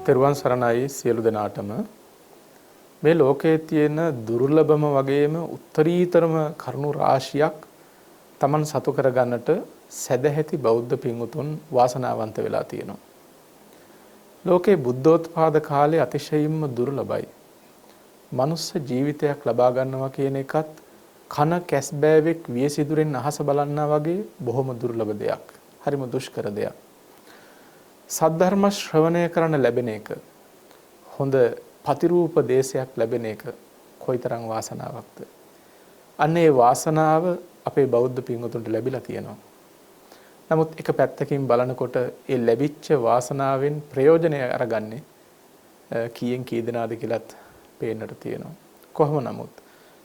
තෙරුවන් සරණයි සියලු දෙනාටම. මේ ලෝකයේ තියෙන දුර්ලභම වගේම උත්තරීතරම කරුණු රාශියක් Taman සතු කරගන්නට සදැහැති බෞද්ධ පින්වුතුන් වාසනාවන්ත වෙලා තියෙනවා. ලෝකේ බුද්ධෝත්පාද කාලේ අතිශයින්ම දුර්ලභයි. මනුස්ස ජීවිතයක් ලබා ගන්නවා කියන එකත් කන කැස්බෑවෙක් වියසිදුරෙන් අහස බලන්නා වගේ බොහොම දුර්ලභ දෙයක්. හරිම දුෂ්කර දෙයක්. සද්ධර්ම ශ්‍රවණය කරන්න ලැබෙන එක හොඳ ප්‍රතිරූප දේශයක් ලැබෙන එක කොයිතරම් වාසනාවක්ද. අන්න ඒ වාසනාව අපේ බෞද්ධ පින්වතුන්ට ලැබිලා තියෙනවා. නමුත් එක පැත්තකින් බලනකොට ඒ ලැබිච්ච වාසනාවෙන් ප්‍රයෝජනය අරගන්නේ කීයෙන් කී දෙනාද කියලාත් පේන්නට තියෙනවා. කොහොම නමුත්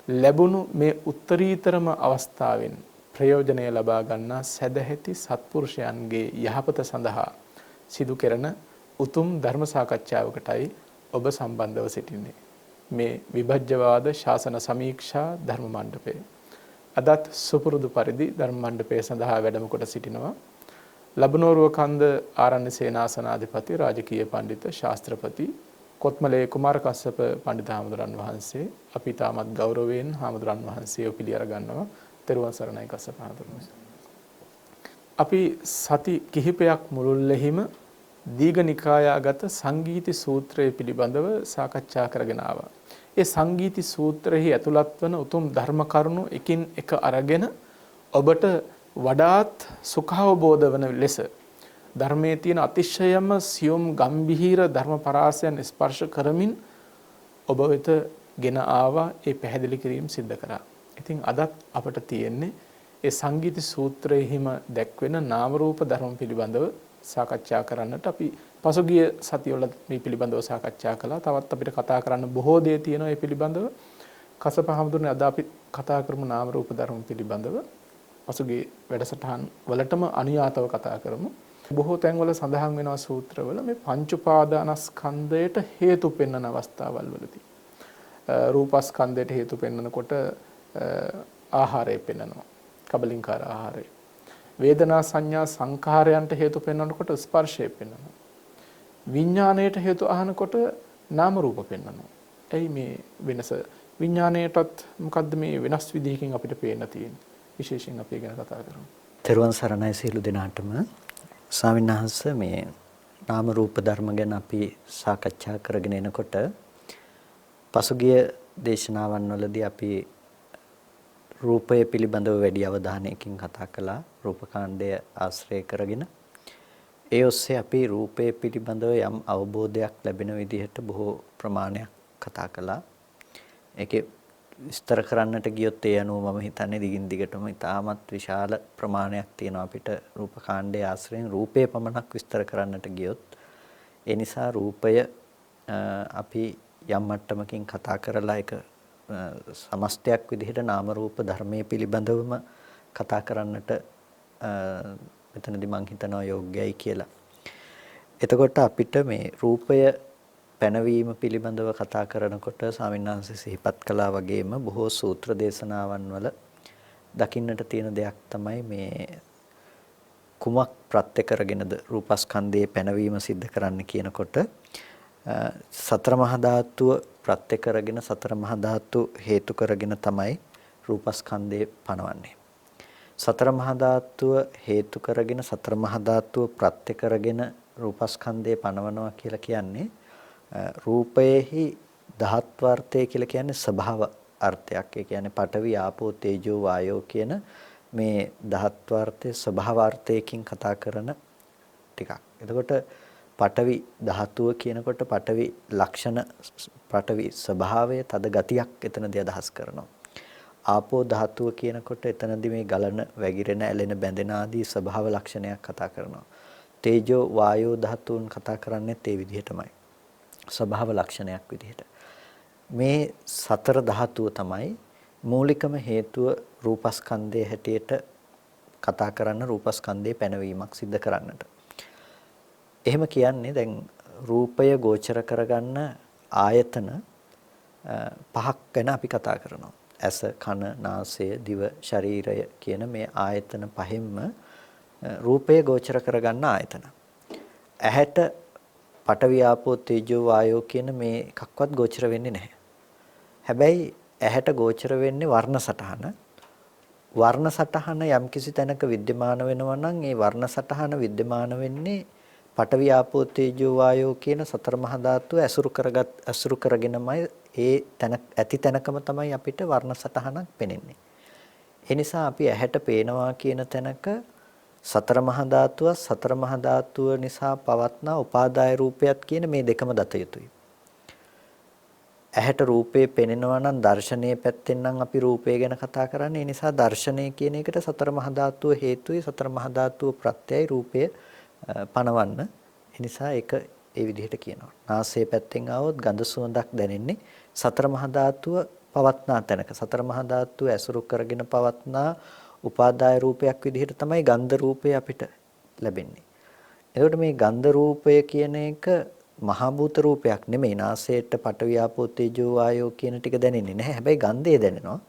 ලැබුණු මේ උත්තරීතරම අවස්ථාවෙන් ප්‍රයෝජනය ලබා ගන්නා සදැහැති සත්පුරුෂයන්ගේ යහපත සඳහා සිදු කරන උතුම් ධර්ම සාකච්ඡාවකටයි ඔබ සම්බන්ධව සිටින්නේ. මේ විභජ්‍යවාද ශාසන සමීක්ෂා ධර්ම මණ්ඩපය. අදත් සුපුරුදු පරිදි ධර්ම මණ්ඩපය සඳහා වැඩම කොට සිටිනවා. ලබනෝරුව කන්ද ආරණ්‍ය සේනාසනාධිපති රාජකීය පඬිතු ශාස්ත්‍රපති කොත්මලේ කුමාර කස්සප පඬිතු හාමුදුරන් වහන්සේ. අපි තාමත් ගෞරවයෙන් හාමුදුරන් වහන්සේව පිළිඅර ගන්නවා. තෙරුවන් සරණයි කස්සප හාමුදුරුවෝ. අපි සති කිහිපයක් මුළුල්ලෙහිම දීඝනිකායාගත සංගීති සූත්‍රය පිළිබඳව සාකච්ඡා කරගෙන ආවා. ඒ සංගීති සූත්‍රෙහි ඇතුළත් වන උතුම් ධර්ම කරුණු එකින් එක අරගෙන ඔබට වඩාත් සුඛාවබෝධ වන ලෙස ධර්මයේ තියෙන අතිශයම සියුම් ගම්භීර ධර්ම පරාසයන් ස්පර්ශ කරමින් ඔබ වෙත ගෙන ආවා. ඒ පැහැදිලි කිරීම සිද්ධ කරා. ඉතින් අදත් අපට තියෙන්නේ ඒ සංගීත සූත්‍රයේහිම දැක්වෙන නාම රූප ධර්ම පිළිබඳව සාකච්ඡා කරන්නට. අපි පසුගිය සතිවල මේ පිළිබඳව සාකච්ඡා කළා. තවත් අපිට කතා කරන්න බොහෝ දේ තියෙනවා මේ පිළිබඳව. කසප හමුදුනේ අද අපි කතා කරමු නාම රූප ධර්ම පිළිබඳව. පසුගිය වැඩසටහන් වලටම අනුයාතව කතා කරමු. බොහෝ තැන්වල සඳහන් වෙනවා සූත්‍රවල මේ පංච උපාදානස්කන්ධයට හේතු පෙන්වන අවස්ථාවල් වලදී. රූපස්කන්ධයට හේතු පෙන්වනකොට ආහාරය පෙන්වනවා. කබලින්කාර ආහාරය. වේදනා සංඥා සංඛාරයන්ට හේතු පෙන්වනකොට ස්පර්ශය පෙන්වනවා. විඥාණයට හේතු අහනකොට නාම රූප පෙන්වනවා. එයි මේ වෙනස විඥාණයටත් මොකද්ද මේ වෙනස් විදිහකින් අපිට පේන්න තියෙන්නේ? විශේෂයෙන් අපි ගැන කතා කරමු. තෙරුවන් සරණයි සියලු දෙනාටම. ස්වාමීන් වහන්සේ මේ නාම රූප ධර්ම ගැන අපි සාකච්ඡා කරගෙන එනකොට පසුගිය දේශනාවන් වලදී අපි රූපය පිළිබඳව වැඩි අවධානයකින් කතා කළා. රූපකාණ්ඩය ආශ්‍රය කරගෙන ඒ ඔස්සේ අපි රූපය පිළිබඳව යම් අවබෝධයක් ලැබෙන විදිහට බොහෝ ප්‍රමාණයක් කතා කළා. ඒකේ විස්තර කරන්නට ගියොත් ඒ අනුව මම හිතන්නේ දිගින් දිගටම ඉතාමත් විශාල ප්‍රමාණයක් තියෙනවා අපිට රූපකාණ්ඩය ආශ්‍රයෙන් රූපය පමණක් විස්තර කරන්නට ගියොත්. ඒ නිසා රූපය අපි යම් මට්ටමකින් කතා කරලා ඒක සමස්තයක් විදිහට නාම රූප ධර්මයේ පිළිබඳවම කතා කරන්නට මෙතනදී මම හිතනවා යෝග්‍යයි කියලා. එතකොට අපිට මේ රූපය පැනවීම පිළිබඳව කතා කරනකොට ස්වාමීන් වහන්සේ සිහිපත් කළා වගේම බොහෝ සූත්‍ර දේශනාවන් වල දකින්නට තියෙන දෙයක් තමයි මේ කුමක් ප්‍රත්‍ය කරගෙනද රූපස්කන්ධයේ පැනවීම සිද්ධ කරන්න කියනකොට සතර මහා ධාතුව ප්‍රත්‍ය කරගෙන සතර මහා ධාතු හේතු කරගෙන තමයි රූපස්කන්ධය පනවන්නේ. සතර මහා ධාතුව හේතු කරගෙන සතර මහා ධාතුව ප්‍රත්‍ය කරගෙන රූපස්කන්ධය පනවනවා කියලා කියන්නේ රූපයේහි ධාත්වර්ථය කියලා කියන්නේ ස්වභාව අර්ථයක්. ඒ කියන්නේ පඨවි ආපෝ තේජෝ වායෝ කියන මේ ධාත්වර්ථයේ ස්වභාවාර්ථයකින් කතා කරන ටිකක්. එතකොට පඨවි ධාතුව කියනකොට පඨවි ලක්ෂණ පඨවි ස්වභාවය තද ගතියක් එතනදී අදහස් කරනවා. ආපෝ ධාතුව කියනකොට එතනදී මේ ගලන වැగిරෙන ඇලෙන බැඳෙන ආදී ස්වභාව ලක්ෂණයක් කතා කරනවා. තේජෝ වායෝ ධාතුන් කතා කරන්නේ ඒ විදිහටමයි. ස්වභාව ලක්ෂණයක් විදිහට. මේ සතර ධාතුව තමයි මූලිකම හේතුව රූපස්කන්ධයේ හැටියට කතා කරන්න රූපස්කන්ධයේ පැනවීමක් සිද්ධ කරන්නට. එහෙම කියන්නේ දැන් රූපය ගෝචර කරගන්න ආයතන පහක් ගැන අපි කතා කරනවා. ඇස, කන, නාසය, දිව, ශරීරය කියන මේ ආයතන පහෙන්ම රූපය ගෝචර කරගන්න ආයතන. ඇහැට පඨවි ආපෝ තේජෝ වායෝ කියන මේ එකක්වත් ගෝචර වෙන්නේ නැහැ. හැබැයි ඇහැට ගෝචර වෙන්නේ වර්ණ සටහන. වර්ණ සටහන යම්කිසි තැනක विद्यमान වෙනවා නම් ඒ වර්ණ සටහන विद्यमान වෙන්නේ පඨවි ආපෝ තේජෝ වායෝ කියන සතර මහා ධාතුව ඇසුරු කරගෙනමයි ඒ තැන ඇති තැනකම තමයි අපිට වර්ණ සටහනක් පෙනෙන්නේ. ඒ නිසා අපි ඇහැට පේනවා කියන තැනක සතර මහා ධාතුව සතර මහා ධාතුව නිසා පවත්නා උපාදාය රූපයත් කියන මේ දෙකම දත යුතුයි. ඇහැට රූපේ පෙනෙනවා නම් දර්ශනීය පැත්තෙන් නම් අපි රූපය ගැන කතා කරන්නේ. ඒ නිසා දර්ශනය කියන එකට සතර මහා ධාතුව හේතුයි සතර මහා ධාතුව ප්‍රත්‍යයයි රූපය පනවන්න. ඒ නිසා ඒක ඒ විදිහට කියනවා. නාසයේ පැත්තෙන් ආවොත් ගඳ සුවඳක් දැනෙන්නේ සතර මහා ධාතුව පවත්නා තැනක. සතර මහා ධාතුව ඇසුරු කරගෙන පවත්නා උපාදාය රූපයක් විදිහට තමයි ගන්ධ රූපය අපිට ලැබෙන්නේ. එතකොට මේ ගන්ධ රූපය කියන එක මහා භූත රූපයක් නෙමෙයි. නාසයට පඨවි ආපෝ තේජෝ වායෝ කියන ටික දැනෙන්නේ නැහැ. හැබැයි ගන්ධය දැනෙනවා.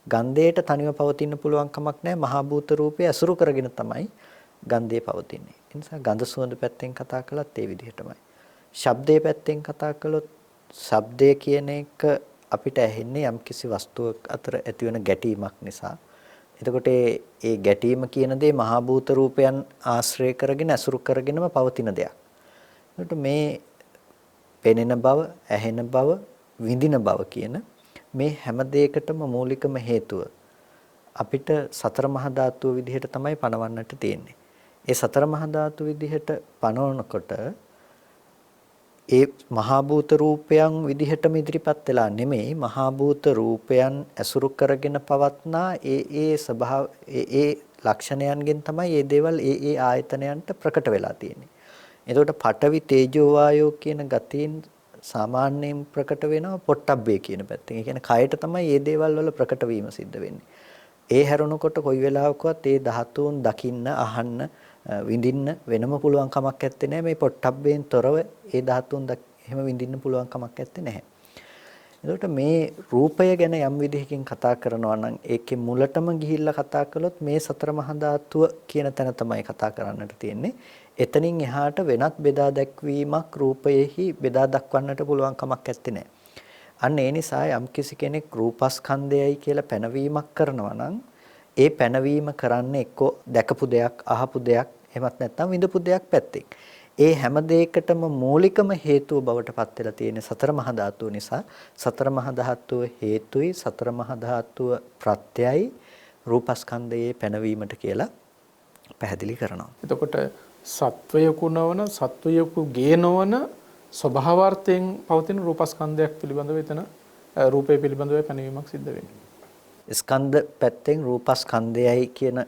ගන්ධයට තනිව පවතින්න පුළුවන් කමක් නැහැ. මහා භූත රූපය ඇසුරු කරගෙන තමයි ගන්ධය පවතින්නේ. ඒ නිසා ගන්ධ සුවඳ පැත්තෙන් කතා කළත් ඒ විදිහටමයි. ශබ්දයේ පැත්තෙන් කතා කළොත් ශබ්දය කියන එක අපිට ඇහෙන්නේ යම්කිසි වස්තුවක් අතර ඇතිවන ගැටීමක් නිසා. එතකොට ඒ ගැටීම කියන දේ මහා භූත රූපයන් ආශ්‍රය කරගෙන ඇසුරු කරගෙනම පවතින දෙයක්. එතකොට මේ පෙනෙන බව, ඇහෙන බව, විඳින බව කියන මේ හැම දෙයකටම මූලිකම හේතුව අපිට සතර මහා ධාතුව විදිහට තමයි පනවන්නට තියෙන්නේ. ඒ සතර මහා ධාතු විදිහට පනවනකොට ඒ මහා භූත රූපයන් විදිහටම ඉදිරිපත් වෙලා නෙමෙයි මහා භූත රූපයන් ඇසුරු කරගෙන පවත්නා ඒ ස්වභාව ඒ ලක්ෂණයන්ගෙන් තමයි මේ දේවල් ඒ ආයතනයන්ට ප්‍රකට වෙලා තියෙන්නේ. එතකොට පඨවි තේජෝ වායෝ කියන ගතියින් සාමාන්‍යයෙන් ප්‍රකට වෙනවා පොට්ටබ්බේ කියන පැත්තෙන්. ඒ කියන්නේ කයට තමයි මේ දේවල් වල ප්‍රකට වීම සිද්ධ වෙන්නේ. ඒ හැරුණකොට කොයි වෙලාවකවත් ඒ ධාතුන් දකින්න, අහන්න, විඳින්න වෙනම පුළුවන් කමක් නැත්තේ නෑ. මේ පොට්ටබ්බේන් තොරව ඒ ධාතුන් එහෙම විඳින්න පුළුවන් කමක් නැත්තේ නැහැ. එතකොට මේ රූපය ගැන යම් විදිහකින් කතා කරනවා නම් ඒකේ මුලටම ගිහිල්ලා කතා කළොත් මේ සතර මහා ධාතුව කියන තැන තමයි කතා කරන්නට තියෙන්නේ. එතනින් එහාට වෙනත් බෙදා දැක්වීමක් රූපයෙහි බෙදා දක්වන්නට පුළුවන් කමක් නැත්තේ නෑ. අන්න ඒ නිසා යම්කිසි කෙනෙක් රූපස්කන්ධයයි කියලා පැනවීමක් කරනවා නම් ඒ පැනවීම කරන්නේ එක්කෝ දැකපු දෙයක්, අහපු දෙයක්, එහෙමත් නැත්නම් විඳපු දෙයක් පැත්තෙන්. ඒ හැම දෙයකටම මූලිකම හේතුව බවට පත් වෙලා තියෙන සතර මහා ධාතුව නිසා සතර මහා ධාතුව හේතුයි සතර මහා ධාතුව ප්‍රත්‍යයයි රූපස්කන්ධයේ පැනවීමට කියලා පැහැදිලි කරනවා. එතකොට සත්වයකු නොවන සත්වයකු ගේ නොවන ස්වභාවාර්ථයෙන් පවතින රූපස්කන්ධයක් පිළිබඳව එතන රූපය පිළිබඳව පැනවීමක් සිද්ධ වෙනවා. ස්කන්ධ පැත්තෙන් රූපස්කන්ධයයි කියන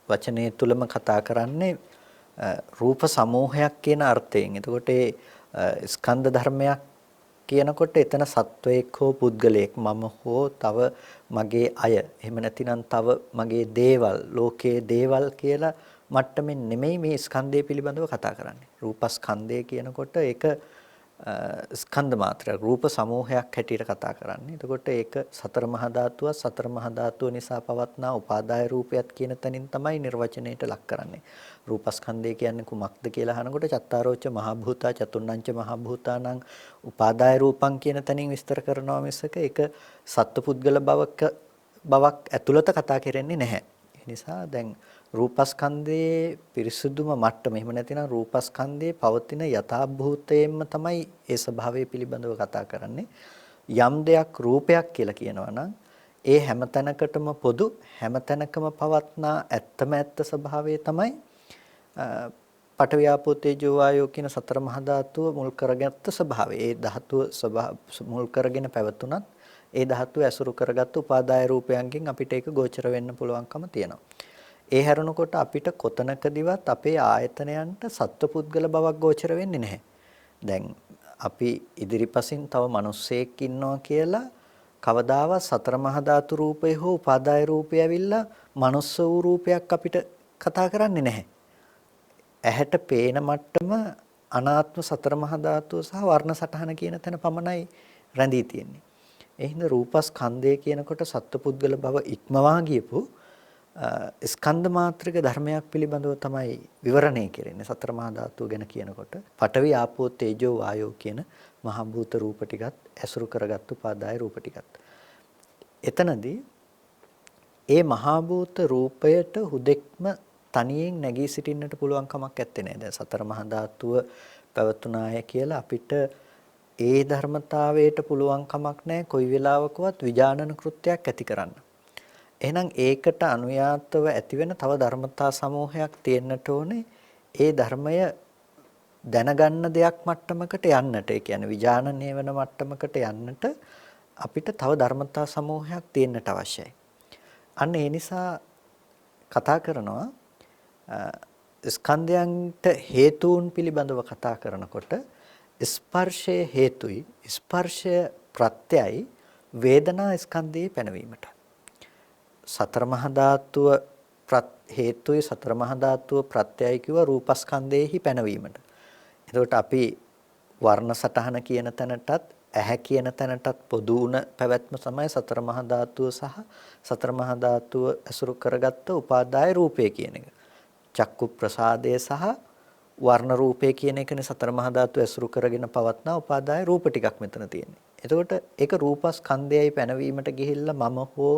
වචනය තුලම කතා කරන්නේ රූප සමූහයක් කියන අර්ථයෙන්. එතකොට ඒ ස්කන්ධ ධර්මයක් කියනකොට එතන සත්වයක් හෝ පුද්ගලයෙක් මම හෝ තව මගේ අය එහෙම නැතිනම් තව මගේ දේවල් ලෝකයේ දේවල් කියලා මට්ටමින් නෙමෙයි මේ ස්කන්ධය පිළිබඳව කතා කරන්නේ. රූපස්කන්ධය කියනකොට ඒක ස්කන්ධ මාත්‍රයක් රූප සමූහයක් හැටියට කතා කරන්නේ. එතකොට ඒක සතර මහා ධාතුව සතර මහා ධාතුව නිසා පවත්නා උපාදාය රූපයත් කියන තැනින් තමයි නිර්වචනයට ලක් කරන්නේ. රූපස්කන්ධය කියන්නේ කුමක්ද කියලා අහනකොට චත්තාරෝච මහා භූතා චතුර්ණංච මහා භූතානං උපාදාය රූපං කියන තැනින් විස්තර කරනවා මිසක ඒක සත්පුද්ගල බවක් ඇතුළත කතා කරන්නේ නැහැ. ඒ නිසා දැන් රූපස්කන්ධයේ පිරිසුදුම මට්ටම එහෙම නැතිනම් රූපස්කන්ධයේ පවතින යථාභූතයෙන්ම තමයි ඒ ස්වභාවය පිළිබඳව කතා කරන්නේ. යම් දෙයක් රූපයක් කියලා කියනවා නම් ඒ හැමතැනකටම පොදු හැමතැනකම පවත්නා ඇත්තම ඇත්ත ස්වභාවය තමයි පඨවි ආපෝ තේජෝ වායෝ කියන සතර මහා ධාතුව මුල් කරගත්ත ස්වභාවය. ඒ ධාතුව මුල් කරගෙන පැවතුනත් ඒ ධාතුව ඇසුරු කරගත්තු උපාදාය රූපයන්ගෙන් අපිට ඒක ගෝචර වෙන්න පුළුවන්කම තියෙනවා. ඒ හැරුණකොට අපිට කොතනකදීවත් අපේ ආයතනයන්ට සත්පුද්ගල බවක් ගෝචර වෙන්නේ නැහැ. දැන් අපි ඉදිරිපසින් තව මිනිස්සෙක් ඉන්නවා කියලා කවදාවත් සතර මහා ධාතු රූපය හෝ උපාදාය රූපය ඇවිල්ලා මනුස්ස වූ රූපයක් අපිට කතා කරන්නේ නැහැ. ඇහැට පේන මට්ටම අනාත්ම සතර මහා ධාතුව සහ වර්ණ සටහන කියන තැන පමණයි රැඳී තියෙන්නේ. ඒ හින්දා රූපස්කන්ධය කියනකොට සත්පුද්ගල බව ඉක්මවා ගියපු ස්කන්ධ මාත්‍රික ධර්මයක් පිළිබඳව තමයි විවරණය කෙරෙන්නේ සතර මහා ධාතුව ගැන කියනකොට. පඨවි ආපෝ තේජෝ වායෝ කියන මහ භූත රූප ටිකත් ඇසුරු කරගත්තු උපාදාය රූප ටිකත්. එතනදී ඒ මහා භූත රූපයට හුදෙක්ම තනියෙන් නැගී සිටින්නට පුළුවන් කමක් නැත්තේ නේද? දැන් සතර මහා ධාතුව පැවතුනාය කියලා අපිට ඒ ධර්මතාවයට පුළුවන් කමක් නැහැ කොයි වෙලාවකවත් විජානන කෘත්‍යයක් ඇති කරන්න. එහෙනම් ඒකට අනුයාතව ඇතිවෙන තව ධර්මතා සමූහයක් තියෙන්නට ඕනේ. ඒ ධර්මය දැනගන්න දෙයක් මට්ටමකට යන්නට, ඒ කියන්නේ විජානනය වෙන මට්ටමකට යන්නට අපිට තව ධර්මතා සමූහයක් තියෙන්නට අවශ්‍යයි. අන්න ඒ නිසා කතා කරනවා ස්කන්ධයන්ට හේතුන් පිළිබඳව කතා කරනකොට ස්පර්ශයේ හේතුයි ස්පර්ශය ප්‍රත්‍යයයි වේදනා ස්කන්ධයේ පැනවීමට. සතර මහා ධාතුව හේතුයි සතර මහා ධාතුව ප්‍රත්‍යයයි කිව්ව රූපස්කන්ධයේහි පැනවීමට. එතකොට අපි වර්ණ සටහන කියන තැනටත් ඇහැ කියන තැනටත් පොදු වුණ පැවැත්ම තමයි සතර මහා ධාතුව සහ සතර මහා ධාතුව ඇසුරු කරගත්ත උපාදාය රූපය කියන එක. චක්කු ප්‍රසාදය සහ වර්ණ රූපය කියන එකනේ සතර මහා ධාතුව ඇසුරු කරගෙන පවත්නා උපාදාය රූප ටිකක් මෙතන තියෙන්නේ. එතකොට ඒක රූපස්කන්ධයයි පැනවීමට ගිහිල්ලා මම හෝ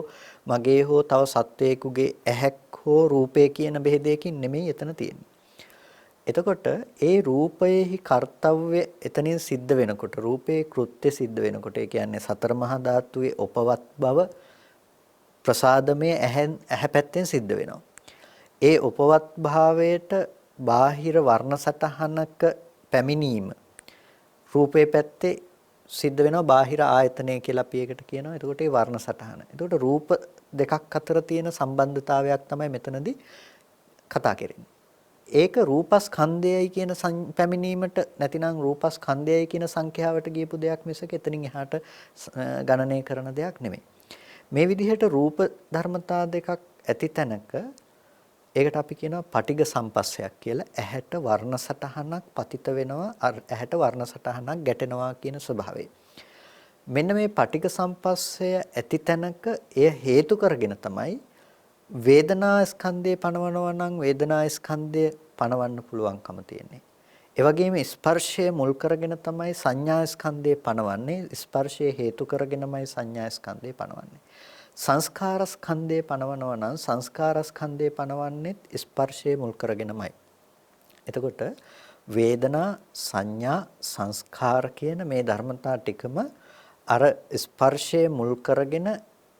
මගේ හෝ තව සත්වයකගේ ඇහැක් හෝ රූපය කියන බෙහෙදයකින් නෙමෙයි එතන තියෙන්නේ. එතකොට ඒ රූපයේහි කර්තව්‍ය එතනින් සිද්ධ වෙනකොට රූපේ කෘත්‍ය සිද්ධ වෙනකොට ඒ කියන්නේ සතර මහා ධාතුවේ උපවත් බව ප්‍රසාදමය ඇහැ පැත්තෙන් සිද්ධ වෙනවා. ඒ උපවත් භාවයට බාහිර වර්ණ සටහනක පැමිණීම රූපේ පැත්තේ සිද්ධ වෙනවා බාහිර ආයතනය කියලා අපි ඒකට කියනවා. එතකොට ඒ වර්ණ සටහන. එතකොට රූප දෙකක් අතර තියෙන සම්බන්ධතාවයක් තමයි මෙතනදී කතා කරන්නේ. ඒක රූපස්කන්ධයයි කියන පැමිණීමට නැතිනම් රූපස්කන්ධයයි කියන සංඛ්‍යාවට ගියපු දෙයක් මිසක එතනින් එහාට ගණනය කරන දෙයක් නෙමෙයි. මේ විදිහට රූප ධර්මතා දෙකක් ඇති තැනක ඒකට අපි කියනවා පටිඝ සම්පස්සයක් කියලා. ඇහැට වර්ණ සටහනක් පතිත වෙනවා, ඇහැට වර්ණ සටහනක් ගැටෙනවා කියන ස්වභාවය. මෙන්න මේ පටිඝ සම්පස්සය ඇති තැනක එය හේතු කරගෙන තමයි වේදනා ස්කන්ධය පනවනවා නම් වේදනා ස්කන්ධය පනවන්න පුළුවන්කම තියෙන්නේ. ඒ වගේම ස්පර්ශය මුල් කරගෙන තමයි සංඥා ස්කන්ධය පනවන්නේ. ස්පර්ශය හේතු කරගෙනමයි සංඥා ස්කන්ධය පනවන්නේ. සංස්කාර ස්කන්ධය පනවනවා නම් සංස්කාර ස්කන්ධය පනවන්නේ ස්පර්ශය මුල් කරගෙනමයි. එතකොට වේදනා සංඥා සංස්කාර කියන මේ ධර්මතා ටිකම අර ස්පර්ශය මුල් කරගෙන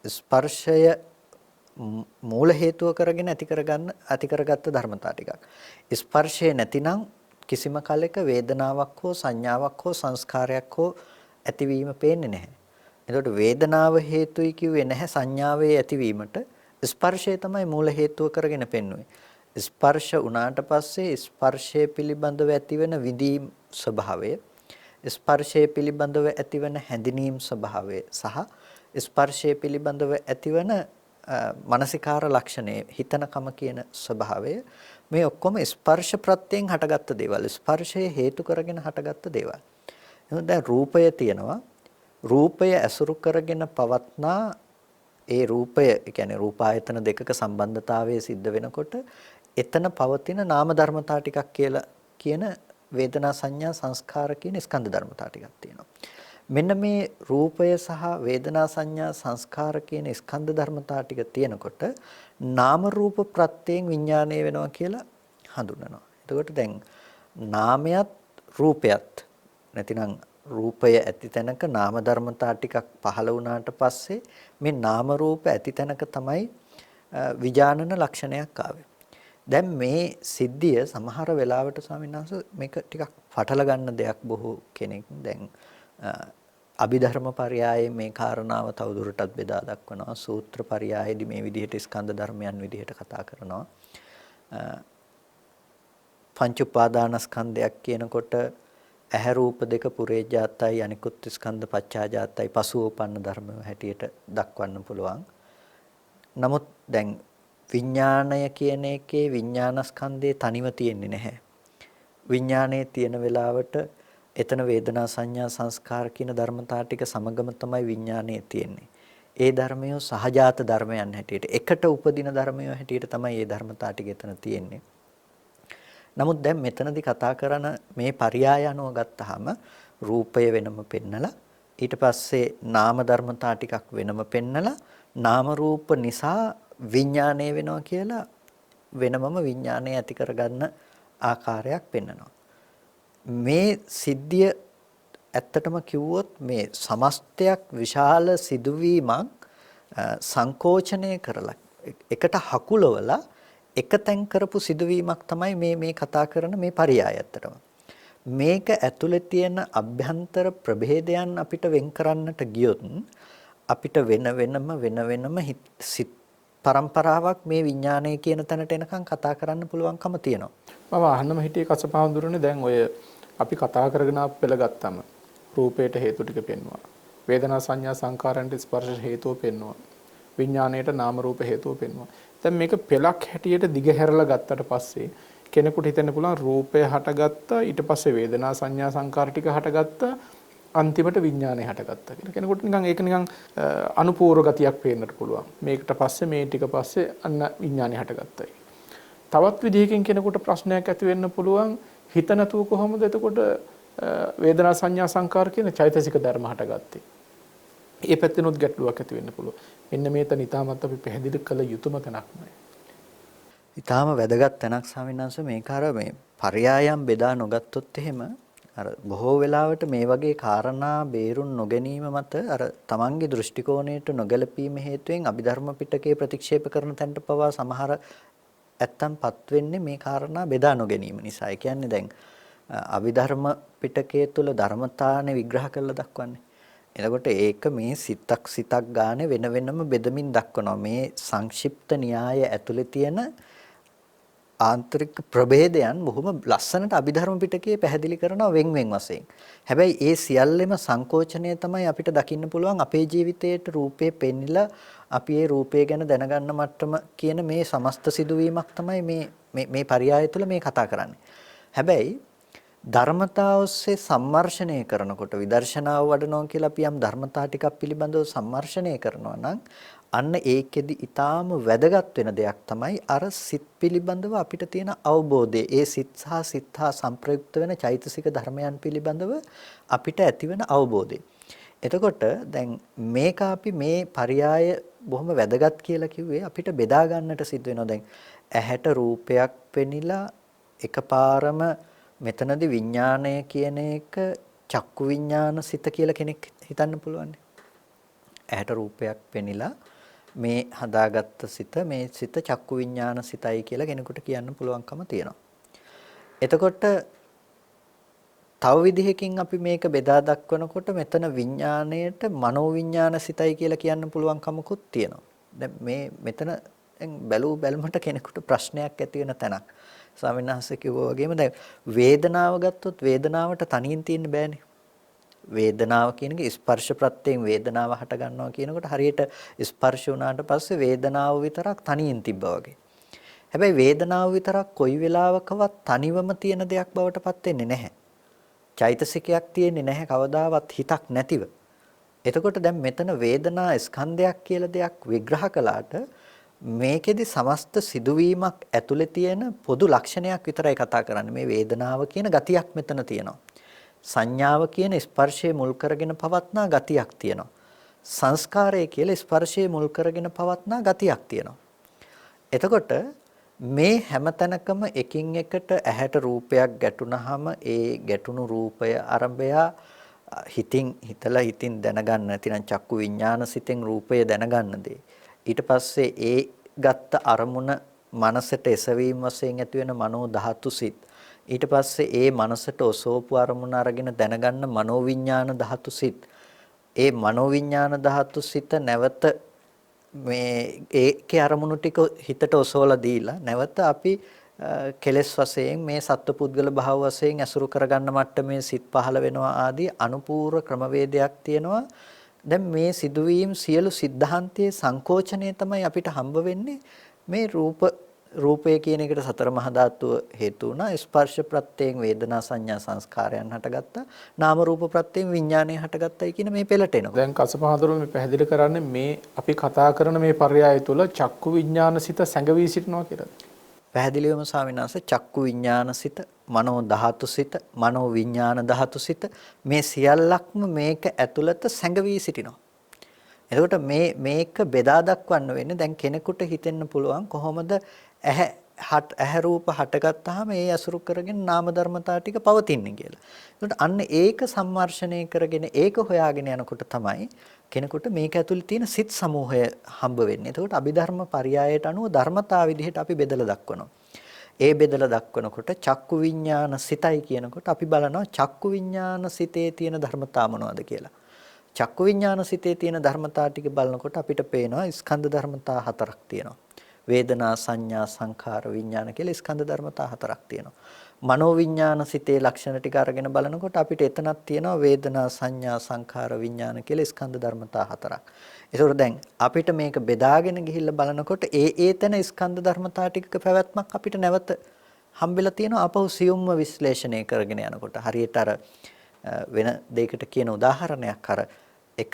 ස්පර්ශය මූල හේතුව කරගෙන ඇති කරගත්ත ධර්මතා ටිකක්. ස්පර්ශය නැතිනම් කිසිම කලෙක වේදනාවක් හෝ සංඥාවක් හෝ සංස්කාරයක් හෝ ඇතිවීම පේන්නේ නැහැ. එතකොට වේදනාව හේතුයි කිව්වේ නැහැ සංඥාවේ ඇතිවීමට. ස්පර්ශය තමයි මූල හේතුව කරගෙන පෙන්වන්නේ. ස්පර්ශ වුණාට පස්සේ ස්පර්ශය පිළිබඳව ඇතිවන විදීම් ස්වභාවය, ස්පර්ශය පිළිබඳව ඇතිවන හැඳිනීම් ස්වභාවය සහ ස්පර්ශය පිළිබඳව ඇතිවන මානසිකාර ලක්ෂණය හිතනකම කියන ස්වභාවය මේ ඔක්කොම ස්පර්ශ ප්‍රත්‍යයෙන් හටගත්ත දේවල්. ස්පර්ශය හේතු කරගෙන හටගත්ත දේවල්. එහෙනම් දැන් රූපය තියෙනවා. රූපය ඇසුරු කරගෙන පවත්නා ඒ රූපය, ඒ කියන්නේ රූපායතන දෙකක සම්බන්ධතාවය සිද්ධ වෙනකොට එතන පවතින නාම ධර්මතා ටිකක් කියලා කියන වේදනා සංඥා සංස්කාර කියන ස්කන්ධ ධර්මතා ටිකක් තියෙනවා. මෙන්න මේ රූපය සහ වේදනා සංඥා සංස්කාර කියන ස්කන්ධ ධර්මතා ටික තියෙනකොට නාම රූප ප්‍රත්‍යයෙන් විඥාණය වෙනවා කියලා හඳුන්වනවා. එතකොට දැන් නාමයත් රූපයත් නැතිනම් රූපය ඇති තැනක නාම ධර්මතා ටිකක් පහළ වුණාට පස්සේ මේ නාම රූප ඇති තැනක තමයි විඥානන ලක්ෂණයක් ආවේ. දැන් මේ සිද්ධිය සමහර වෙලාවට ස්වාමීන් වහන්සේ මේක ටිකක් පටල ගන්න දෙයක් බොහෝ කෙනෙක් දැන් අභිධර්ම පරයයේ මේ කාරණාව තවදුරටත් බෙදා දක්වනවා. සූත්‍ර පරයයේදී මේ විදිහට ස්කන්ධ ධර්මයන් විදිහට කතා කරනවා. පංච උපාදානස්කන්ධයක් කියනකොට ඇහැ රූප දෙක පුරේජාතයි අනිකුත් ස්කන්ධ පච්චාජාතයි පසුව උපන්න ධර්ම හැටියට දක්වන්න පුළුවන්. නමුත් දැන් විඥාණය කියන එකේ විඥානස්කන්ධේ තනිව තියෙන්නේ නැහැ. විඥානයේ තියෙන වෙලාවට එතන වේදනා සංඥා සංස්කාර කියන ධර්මතා ටික සමගම තමයි විඥානයේ තියෙන්නේ. ඒ ධර්මය සහජාත ධර්මයන් හැටියට එකට උපදින ධර්මය හැටියට තමයි මේ ධර්මතා ටික එතන තියෙන්නේ. නමුත් දැන් මෙතනදී කතා කරන මේ පරයය අනුව ගත්තාම රූපය වෙනම පෙන්නලා ඊට පස්සේ නාම ධර්මතා ටිකක් වෙනම පෙන්නලා නාම රූප නිසා විඥාණය වෙනවා කියලා වෙනමම විඥාණය ඇති කරගන්න ආකාරයක් පෙන්නනවා. මේ සිද්ධිය ඇත්තටම කිව්වොත් මේ සමස්තයක් විශාල සිදුවීමක් සංකෝචනය කරලා එකට හකුලවලා එකතෙන් කරපු සිදුවීමක් තමයි මේ කතා කරන මේ පරයය ඇත්තටම. මේක ඇතුලේ තියෙන අභ්‍යන්තර ප්‍රභේදයන් අපිට වෙන් කරන්නට ගියොත් අපිට වෙන වෙනම සිත් පරම්පරාවක් මේ විඥානය කියන තැනට එනකන් කතා කරන්න පුළුවන්කම තියෙනවා. මම අහන්නම හිටියේ කසපහඳුරනේ දැන් ඔය අපි කතා කරගෙන ආපු පෙළ ගත්තම රූපයට හේතු ටික පෙන්වුවා. වේදනා සංඥා සංකාරයන්ට ස්පර්ශ හේතුව පෙන්වුවා. විඥාණයට නාම රූප හේතුව පෙන්වුවා. දැන් මේක පෙළක් හැටියට දිගහැරලා ගත්තට පස්සේ කෙනෙකුට හිතෙන්න පුළුවන් රූපය හටගත්තා ඊට පස්සේ වේදනා සංඥා සංකාර ටික හටගත්තා අන්තිමට විඥානය හටගත්තා කියලා. කෙනෙකුට නිකන් ඒක නිකන් අනුපූර්ව ගතියක් පේන්නට පුළුවන්. මේකට පස්සේ මේ ටික පස්සේ අන්න විඥානය හටගත්තයි. තවත් විදිහකින් කෙනෙකුට ප්‍රශ්නයක් ඇති වෙන්න පුළුවන් හිත නැතුව කොහොමද එතකොට වේදනා සංඥා සංකාර කියන චෛතසික ධර්ම හටගත්තේ. ඒ පැත්තෙනොත් ගැටලුවක් ඇති වෙන්න පුළුවන්. මෙන්න මේ තැන ඊටමත් අපි පැහැදිලි කළ යුතුම තැනක්මයි. ඊටාම වැදගත් තැනක් ස්වාමීන් වහන්සේ මේක අර මේ පරයයන් බෙදා නොගත්තොත් එහෙම අර බොහෝ වෙලාවට මේ වගේ කාරණා බේරුම් නොගැනීම මත අර තමන්ගේ දෘෂ්ටි කෝණයට නොගැලපීම හේතුවෙන් අභිධර්ම පිටකේ ප්‍රතික්ෂේප කරන තැනට පවා සමහර ඇත්තන්පත් වෙන්නේ මේ කාරණා බෙදා නොගැනීම නිසා. ඒ කියන්නේ දැන් අභිධර්ම පිටකයේ තුල ධර්මතාවනේ විග්‍රහ කරලා දක්වන්නේ. එතකොට ඒක මේ සිතක් ගානේ වෙන වෙනම බෙදමින් දක්වනවා. මේ සංක්ෂිප්ත න්‍යාය ඇතුලේ තියෙන ආන්තරික ප්‍රභේදයන් බොහොම ලස්සනට අභිධර්ම පිටකයේ පැහැදිලි කරනවා වෙන් වශයෙන්. හැබැයි ඒ සියල්ලෙම සංකෝචනය තමයි අපිට දකින්න පුළුවන් අපේ ජීවිතයේට රූපේ පෙන්නිලා අපි ඒ රූපය ගැන දැනගන්න මට්ටම කියන මේ සමස්ත සිදුවීමක් තමයි මේ පරයය තුළ මේ කතා කරන්නේ. හැබැයි ධර්මතාව ඔස්සේ සම්මර්ෂණය කරනකොට විදර්ශනාව වඩනවා කියලා අපි යම් ධර්මතා ටිකක් පිළිබඳව සම්මර්ෂණය කරනවා නම් අන්න ඒකෙදි ඊටාම වැදගත් වෙන දෙයක් තමයි අර සිත් පිළිබඳව අපිට තියෙන අවබෝධය. ඒ සිත් හා සංප්‍රයුක්ත වෙන චෛතසික ධර්මයන් පිළිබඳව අපිට ඇතිවෙන අවබෝධය. එතකොට දැන් මේක අපි මේ පරයය බොහොම වැදගත් කියලා කිව්වේ අපිට බෙදා ගන්නට සිද්ධ වෙනවා. දැන් ඇහැට රූපයක් පෙනිලා එකපාරම මෙතනදී විඥාණය කියන එක චක්කු විඥාන සිත කියලා කෙනෙක් හිතන්න පුළුවන්. ඇහැට රූපයක් පෙනිලා මේ හදාගත්ත සිත මේ සිත චක්කු විඥාන සිතයි කියලා කෙනෙකුට කියන්න පුළුවන්කම තියෙනවා. එතකොට තව විදිහකින් අපි මේක බෙදා දක්වනකොට මෙතන විඥාණයට මනෝ විඥාන සිතයි කියලා කියන්න පුළුවන්කමකුත් තියෙනවා. දැන් මෙතන බැලුමට කෙනෙකුට ප්‍රශ්නයක් ඇති වෙන තැනක්. ස්වාමීන් වහන්සේ කිව්වා වගේම දැන් වේදනාව ගත්තොත් වේදනාවට තනියෙන් තියෙන්න බෑනේ. වේදනාව කියන එක ස්පර්ශ ප්‍රත්‍යයෙන් වේදනාව හට ගන්නවා කියනකොට හරියට ස්පර්ශ වුණාට පස්සේ වේදනාව විතරක් තනියෙන් තිබ්බා වගේ. හැබැයි වේදනාව විතරක් කොයි වෙලාවකවත් තනිවම තියෙන දෙයක් බවට පත් වෙන්නේ නැහැ. චෛතසිකයක් තියෙන්නේ නැහැ කවදාවත් හිතක් නැතිව. එතකොට දැන් මෙතන වේදනා ස්කන්ධයක් කියලා දෙයක් විග්‍රහ කළාට මේකෙදි සමස්ත සිදුවීමක් ඇතුලේ තියෙන පොදු ලක්ෂණයක් විතරයි කතා කරන්නේ. මේ වේදනාව කියන ගතියක් මෙතන තියෙනවා. සංඥාව කියන ස්පර්ශයේ මුල් කරගෙන පවත්නා ගතියක් තියෙනවා. සංස්කාරය කියලා ස්පර්ශයේ මුල් කරගෙන පවත්නා ගතියක් තියෙනවා. එතකොට මේ හැමතැනකම එකින් එකට ඇහැට රූපයක් ගැටුණාම ඒ ගැටුණු රූපය අරඹය හිතින් දැනගන්න නැතිනම් චක්කු විඥාන සිතෙන් රූපය දැනගන්න දේ. ඊට පස්සේ ඒ ගත්ත අරමුණ මනසට එසවීම වශයෙන් ඇති වෙන මනෝ ධාතු සිත්. ඊට පස්සේ ඒ මනසට ඔසෝපු අරමුණ අරගෙන දැනගන්න මනෝවිඤ්ඤාණ ධාතු සිත්. ඒ මනෝවිඤ්ඤාණ ධාතු සිත නැවත මේ ඒකේ අරමුණු ටික හිතට ඔසවලා දීලා නැවත අපි කෙලස් වශයෙන් මේ සත්පුද්ගල භාව වශයෙන් ඇසුරු කරගන්න මට්ටමේ සිත් පහළ වෙනවා ආදී අනුපූර්ව ක්‍රමවේදයක් තියෙනවා. දැන් මේ සිදුවීම් සියලු සිද්ධාන්තයේ සංකෝචනය තමයි අපිට හම්බ වෙන්නේ මේ රූප රූපය කියන එකට සතර මහා ධාතුව හේතු වුණා. ස්පර්ශ ප්‍රත්‍යයෙන් වේදනා සංඥා සංස්කාරයන් හටගත්තා. නාම රූප ප්‍රත්‍යයෙන් විඥානය හටගත්තයි කියන මේ පෙළට එනවා. දැන් කසපහදුරුව මේ පැහැදිලි කරන්නේ මේ අපි කතා කරන මේ පර්යාය තුළ චක්කු විඥාන සිත සැඟවී සිටිනවා කියලා. පැහැදිලිවම ස්වාමීන් වහන්සේ චක්කු විඥාන සිත, මනෝ ධාතු සිත, මනෝ විඥාන ධාතු සිත මේ සියල්ලක්ම මේක ඇතුළත සැඟවී සිටිනවා. එතකොට මේක බෙදා දක්වන්න වෙන්නේ දැන් කෙනෙකුට හිතෙන්න පුළුවන් කොහොමද ඇහැ රූප හටගත්තාම ඒ අසුරු කරගෙන නාම ධර්මතා ටික පවතින්නේ කියලා. එතකොට අන්න ඒක සම්මර්ෂණය කරගෙන ඒක හොයාගෙන යනකොට තමයි කෙනෙකුට මේක ඇතුළේ තියෙන සිත් සමූහය හම්බ වෙන්නේ. එතකොට අභිධර්ම පරයයට අනුව ධර්මතා විදිහට අපි බෙදලා දක්වනවා. ඒ බෙදලා දක්වනකොට චක්කු විඥාන සිතයි කියනකොට අපි බලනවා චක්කු විඥාන සිතේ තියෙන ධර්මතා මොනවද කියලා. චක්කු විඥාන සිතේ තියෙන ධර්මතා ටික බලනකොට අපිට පේනවා ස්කන්ධ ධර්මතා හතරක් තියෙනවා. වේදනා සංඥා සංඛාර විඥාන කියලා ස්කන්ධ ධර්මතා හතරක් තියෙනවා. මනෝ විඥාන සිතේ ලක්ෂණ ටික අරගෙන බලනකොට අපිට එතනක් තියෙනවා වේදනා සංඥා සංඛාර විඥාන කියලා ස්කන්ධ ධර්මතා හතරක්. ඒතකොට දැන් අපිට මේක බෙදාගෙන ගිහිල්ලා බලනකොට තැන ස්කන්ධ ධර්මතා ටිකක පැවැත්මක් අපිට නැවත හම්බෙලා තියෙනවා අපහු සියුම්ව විශ්ලේෂණය කරගෙන යනකොට. හරියට අර වෙන දෙයකට කියන උදාහරණයක් අර එක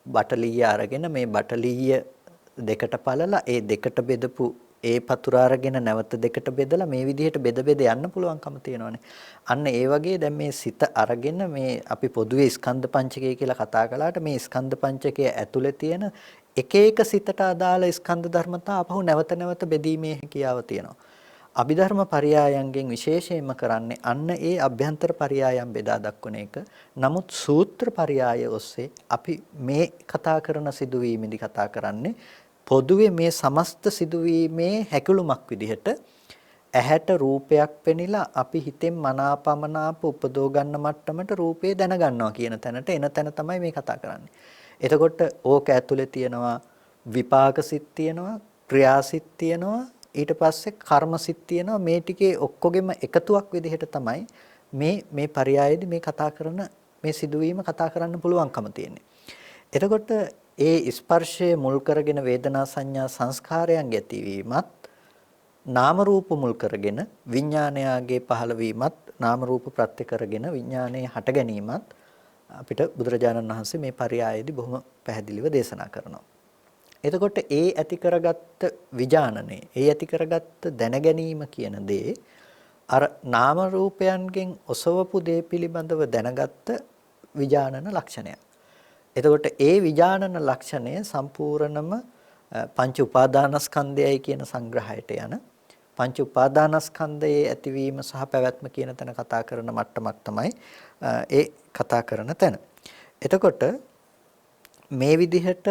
බටලිය අරගෙන මේ බටලිය දෙකට පළලා ඒ දෙකට බෙදපු ඒ පතුර අරගෙන නැවත දෙකට බෙදලා මේ විදිහට බෙද යන්න පුළුවන්කම තියෙනවානේ. අන්න ඒ වගේ දැන් මේ සිත අරගෙන මේ අපි පොදුවේ ස්කන්ධ පංචකය කියලා කතා කළාට මේ ස්කන්ධ පංචකයේ ඇතුලේ තියෙන එක එක සිතට අදාළ ස්කන්ධ ධර්මතා අපහු නැවත නැවත බෙදීමේ හැකියාව තියෙනවා. අභිධර්ම පරයයන්ගෙන් විශේෂයෙන්ම කරන්නේ අන්න ඒ අභ්‍යන්තර පරයයන් බෙදා දක්වන එක. නමුත් සූත්‍ර පරයය ඔස්සේ අපි මේ කතා කරන සිදුවීමේදී කතා කරන්නේ පොදුවේ මේ සමස්ත සිදුවීමේ හැකිලුමක් විදිහට ඇහැට රූපයක් පෙනිලා අපි හිතෙන් මනාපමනාප උපදව ගන්න මට්ටමට රූපේ දැනගන්නවා කියන තැනට එන තැන තමයි මේ කතා කරන්නේ. එතකොට ඕක ඇතුලේ තියෙනවා විපාක සිත් තියෙනවා, ක්‍රියාසිත තියෙනවා, ඊට පස්සේ කර්ම සිත් තියෙනවා. මේ ටිකේ ඔක්කොගෙම එකතුවක් විදිහට තමයි මේ පරයයේදී මේ කතා කරන මේ සිදුවීම කතා කරන්න පුළුවන්කම තියෙන්නේ. එතකොට ඒ ස්පර්ශයේ මුල් කරගෙන වේදනා සංඥා සංස්කාරයන් ඇතිවීමත් නාම රූප මුල් කරගෙන විඥානයගේ පහළවීමත් නාම රූප ප්‍රත්‍ය කරගෙන විඥානයේ හට ගැනීමත් අපිට බුදුරජාණන් වහන්සේ මේ පරයයේදී බොහොම පැහැදිලිව දේශනා කරනවා. එතකොට ඒ ඇති කරගත්ත විඥානනේ ඒ ඇති කරගත්ත දැනගැනීම කියන දේ අර නාම රූපයන්ගෙන් ඔසවපු දේ පිළිබඳව දැනගත්ත විඥානන ලක්ෂණයක්. එතකොට ඒ විඥානන ලක්ෂණය සම්පූර්ණම පංච උපාදානස්කන්ධයයි කියන සංග්‍රහයට යන පංච උපාදානස්කන්ධයේ ඇතිවීම සහ පැවැත්ම කියන තැන කතා කරන මට්ටමක් තමයි ඒ කතා කරන තැන. එතකොට මේ විදිහට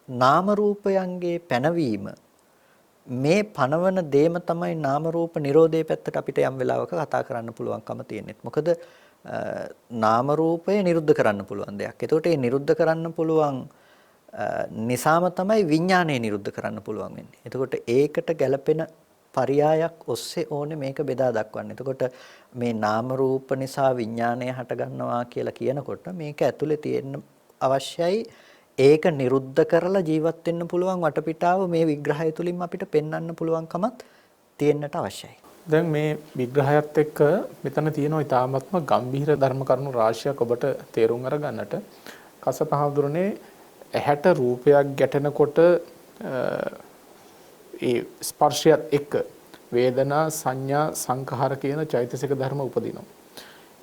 නාම රූපයන්ගේ පැනවීම මේ පනවන දේම තමයි නාම රූප නිරෝධයේ පැත්තට අපිට යම් වෙලාවක කතා කරන්න පුළුවන්කම තියෙන්නේ. මොකද නාම රූපය නිරුද්ධ කරන්න පුළුවන් දෙයක්. එතකොට මේ නිරුද්ධ කරන්න පුළුවන් නිසාම තමයි විඥානය නිරුද්ධ කරන්න පුළුවන් වෙන්නේ. එතකොට ඒකට ගැළපෙන පරයයක් ඔස්සේ ඕනේ මේක බෙදා දක්වන්න. එතකොට මේ නාම රූප නිසා විඥානය හට ගන්නවා කියලා කියනකොට මේක ඇතුලේ තියෙන්න අවශ්‍යයි ඒක නිරුද්ධ කරලා ජීවත් වෙන්න පුළුවන් වටපිටාව මේ විග්‍රහය තුලින් අපිට පෙන්වන්න පුළුවන්කමත් තියෙන්නට අවශ්‍යයි. දැන් මේ විග්‍රහයත් එක්ක මෙතන තියෙනවා ඊ타ත්ම ගම්භීර ධර්ම කරුණු රාශියක් ඔබට තේරුම් අරගන්නට. කසපහඳුරනේ ඇහැට රූපයක් ගැටෙනකොට ඒ ස්පර්ශයත් එක්ක වේදනා සංඥා සංඛාර කියන චෛතසික ධර්ම උපදිනවා.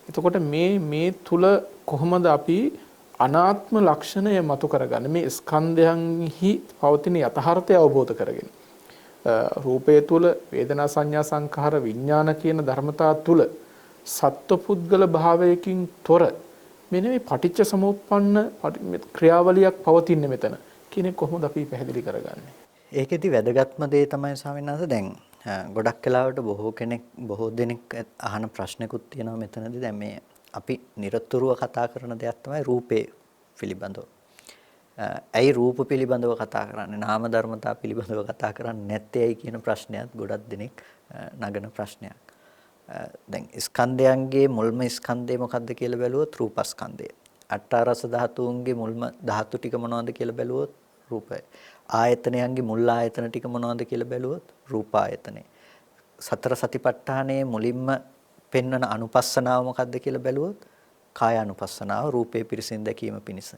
එතකොට මේ තුල කොහොමද අපි අනාත්ම ලක්ෂණය මතු කරගන්නේ මේ ස්කන්ධයන්හි පවතින යථාර්ථය අවබෝධ කරගෙන රූපය තුල වේදනා සංඥා සංඛාර විඥාන කියන ධර්මතා තුල සත්පුද්ගල භාවයකින් තොර මෙන්න මේ පටිච්ච සමුප්පන්න ක්‍රියාවලියක් පවතින්නේ මෙතන කියන කොහොමද අපි පැහැදිලි කරගන්නේ? ඒකෙදි වැදගත්ම දේ තමයි ස්වාමීන් වහන්සේ දැන් ගොඩක් වෙලාවට බොහෝ දෙනෙක් අහන ප්‍රශ්නකුත් තියෙනවා මෙතනදී. දැන් මේ අපි නිරතුරුව කතා කරන දෙයක් තමයි රූපේ පිළිබඳව. ඇයි රූප පිළිබඳව කතා කරන්නේ? නාම ධර්මතා පිළිබඳව කතා කරන්නේ නැත්තේ ඇයි කියන ප්‍රශ්නයත් ගොඩක් දෙනෙක් නගන ප්‍රශ්නයක්. දැන් ස්කන්ධයන්ගේ මුල්ම ස්කන්ධය මොකක්ද කියලා බැලුවොත් රූපස්කන්ධය. අට්ඨාරස ධාතුන්ගේ මුල්ම ධාතු ටික මොනවද කියලා බැලුවොත් රූපය. ආයතනයන්ගේ මුල් ආයතන ටික මොනවද කියලා බැලුවොත් රූප ආයතනේ. සතර සතිපට්ඨානයේ මුලින්ම පෙන්වන අනුපස්සනාව මොකක්ද කියලා බැලුවොත් කායානුපස්සනාව රූපේ පිරිසිඳ දැකීම පිණිස.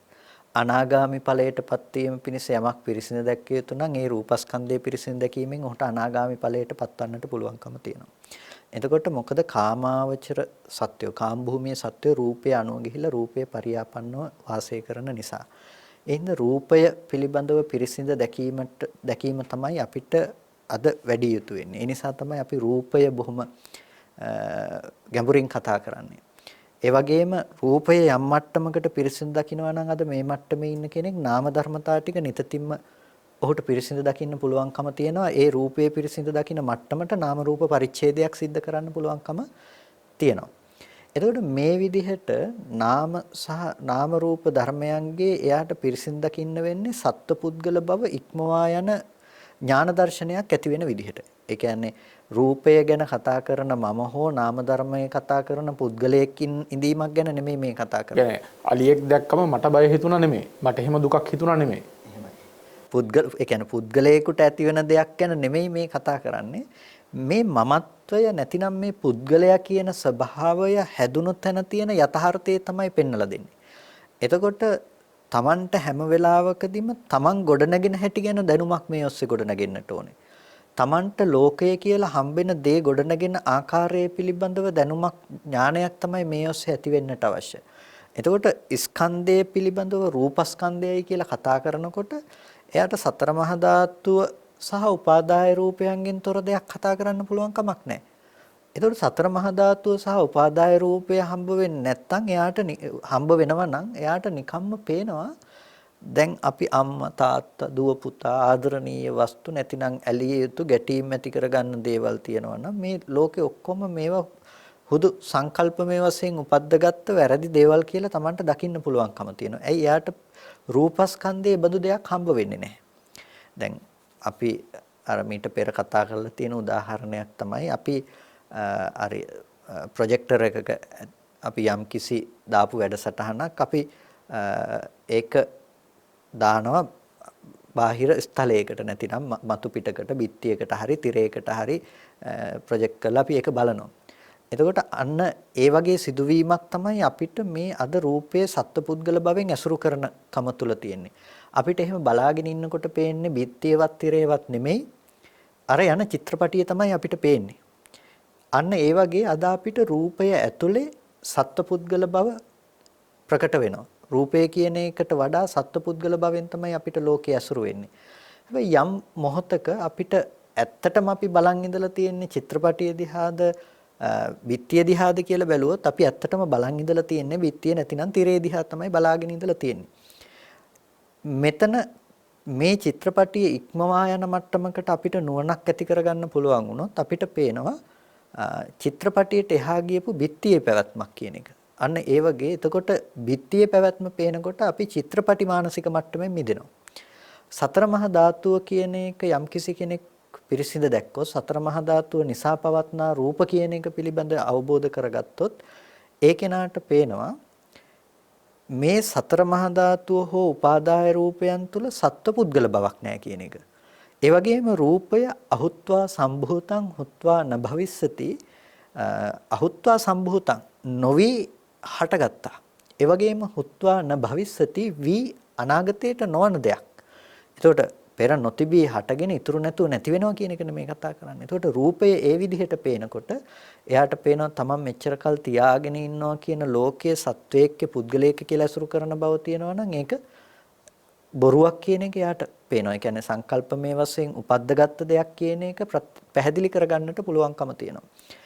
අනාගාමි ඵලයටපත් වීම පිණිස යමක් පිරිසිඳ දැක්කිය යුතු නම් ඒ රූපස්කන්ධය පිරිසිඳ දැකීමෙන් ඔහුට අනාගාමි ඵලයටපත් වන්නට පුළුවන්කම තියෙනවා. එතකොට මොකද කාමාවචර සත්‍යෝ කාම භූමියේ සත්‍යෝ රූපය අනුව ගිහිලා රූපය පරියාපන්නව වාසය කරන නිසා. එහෙනම් රූපය පිළිබඳව පිරිසිඳ දැකීම තමයි අපිට අද වැඩි යුතු වෙන්නේ. ඒ නිසා තමයි අපි රූපය බොහොම ගැඹුරින් කතා කරන්නේ. ඒ වගේම රූපය යම් මට්ටමකට පිරිසිදු දකින්නවා නම් අද මේ මට්ටමේ ඉන්න කෙනෙක් නාම ධර්මතා ටික නිතින්ම ඔහුට පිරිසිදු දකින්න පුළුවන්කම තියෙනවා. ඒ රූපයේ පිරිසිදු දකින්න මට්ටමට නාම රූප පරිච්ඡේදයක් සිද්ධ කරන්න පුළුවන්කම තියෙනවා. එතකොට මේ විදිහට නාම රූප ධර්මයන්ගේ එයාට පිරිසිදු දකින්න වෙන්නේ සත්පුද්ගල බව ඉක්මවා යන ඥාන දර්ශනයක් ඇති වෙන විදිහට. ඒ කියන්නේ රූපය ගැන කතා කරන මම හෝ නාම ධර්මයේ කතා කරන පුද්ගලයෙක්ින් ඉඳීමක් ගැන නෙමෙයි මේ කතා කරන්නේ. අලියෙක් දැක්කම මට බය හිතුණා නෙමෙයි. මට එහෙම දුකක් හිතුණා නෙමෙයි. ඒ කියන්නේ පුද්ගලයෙකුට ඇති වෙන දෙයක් ගැන නෙමෙයි මේ කතා කරන්නේ. මේ මමත්වය නැතිනම් මේ පුද්ගලයා කියන ස්වභාවය හැදුණු තැන තියෙන යථාර්ථය තමයි පෙන්වලා දෙන්නේ. එතකොට තමන්ට හැම වෙලාවකදීම තමන් ගොඩනගෙන හැටි ගැන දැනුමක් මේ ඔස්සේ ගොඩනගෙන්නට ඕනේ. තමන්ට ලෝකය කියලා හම්බෙන දේ ගොඩනගෙන ආකාරය පිළිබඳව දැනුමක් ඥානයක් තමයි මේ ඔස්සේ ඇති වෙන්නට අවශ්‍ය. එතකොට ස්කන්ධය පිළිබඳව රූපස්කන්ධයයි කියලා කතා කරනකොට එයාට සතර මහා ධාතුව සහ උපාදාය රූපයන්ගෙන් තොර දෙයක් කතා කරන්න පුළුවන් කමක් නැහැ. එතකොට සතර මහා ධාතුව සහ උපාදාය රූපය හම්බ වෙන්නේ නැත්නම් එයාට හම්බ වෙනවා නම් එයාට නිකම්ම පේනවා දැන් අපි අම්මා තාත්තා දුව පුතා ආදරණීය වස්තු නැතිනම් ඇලිය යුතු ගැටීම් ඇති කරගන්න දේවල් තියෙනවා නම් මේ ලෝකේ ඔක්කොම මේවා හුදු සංකල්පමය වශයෙන් උපද්දගත්ත වැරදි දේවල් කියලා Tamanට දකින්න පුළුවන්කම තියෙනවා. ඇයි එයාට රූපස්කන්ධයේ බඳු දෙයක් හම්බ වෙන්නේ නැහැ. දැන් අපි අර මීට පෙර කතා කරලා තියෙන උදාහරණයක් තමයි අපි අර ප්‍රොජෙක්ටර් එකක අපි යම් කිසි දාපු වැඩසටහනක් අපි ඒක දානවා බාහිර ස්ථලයකට නැතිනම් මතු පිටකට බිත්තියකට හරි තිරයකට හරි ප්‍රොජෙක්ට් කරලා අපි ඒක බලනවා. එතකොට අන්න ඒ වගේ සිදුවීමක් තමයි අපිට මේ අද රූපයේ සත්පුද්ගල භවෙන් ඇසුරු කරන කම තුල තියෙන්නේ. අපිට එහෙම බලාගෙන ඉන්නකොට පේන්නේ බිත්තියවත් තිරේවත් නෙමෙයි අර යන චිත්‍රපටිය තමයි අපිට පේන්නේ. අන්න ඒ වගේ අද අපිට රූපය ඇතුලේ සත්පුද්ගල බව ප්‍රකට වෙනවා. රූපය කියන එකට වඩා සත්පුද්ගල භවෙන් තමයි අපිට ලෝකයේ ඇසුරු වෙන්නේ. හැබැයි යම් මොහොතක අපිට ඇත්තටම අපි බලන් ඉඳලා තියෙන්නේ චිත්‍රපටිය දිහාද බිත්තිය දිහාද කියලා බැලුවොත් අපි ඇත්තටම බලන් ඉඳලා තියෙන්නේ බිත්තිය නැතිනම් තිරේ දිහා තමයි බලාගෙන ඉඳලා තියෙන්නේ. මෙතන මේ චිත්‍රපටිය ඉක්මවා යන මට්ටමකට අපිට නුවණක් ඇති කරගන්න පුළුවන් වුණොත් අපිට පේනවා චිත්‍රපටියට එහා ගියපු බිත්තියේ පැවැත්මක් කියන එක. අන්න ඒ වගේ එතකොට බිත්තියේ පැවැත්ම පේනකොට අපි චිත්‍රපටි මානසික මට්ටමින් මිදෙනවා. සතර මහා ධාතුව කියන එක යම්කිසි කෙනෙක් පිරිසිඳ දැක්කොත් සතර මහා ධාතුව නිසා පවත්නා රූප කියන එක පිළිබඳ අවබෝධ කරගත්තොත් ඒ කෙනාට පේනවා මේ සතර මහා ධාතුව හෝ උපාදාය රූපයන් තුල සත්පුද්ගල බවක් නැහැ කියන එක. ඒ වගේම රූපය අහුත්වා සම්භූතං හුත්වා නභවිස්සති අහුත්වා සම්භූතං නොවි හටගත්තා. ඒ වගේම හුත්වා නභවිස්සති වී අනාගතයට නොවන දෙයක්. එතකොට පෙර නොතිබී හටගෙන ඉතුරු නැතුව නැති වෙනවා කියන එකනේ මේ කතා කරන්නේ. එතකොට රූපය ඒ විදිහට පේනකොට එයාට පේනවා තමන් මෙච්චර කල් තියාගෙන ඉන්නවා කියන ලෝකයේ සත්වයේක පුද්ගලයෙක් කියලා අසුරු කරන බව තියෙනවා නම් ඒක බොරුවක් කියන එක එයාට පේනවා. ඒ කියන්නේ සංකල්පමය වශයෙන් උපද්දගත්ත දෙයක් කියන එක පැහැදිලි කරගන්නට පුළුවන්කම තියෙනවා.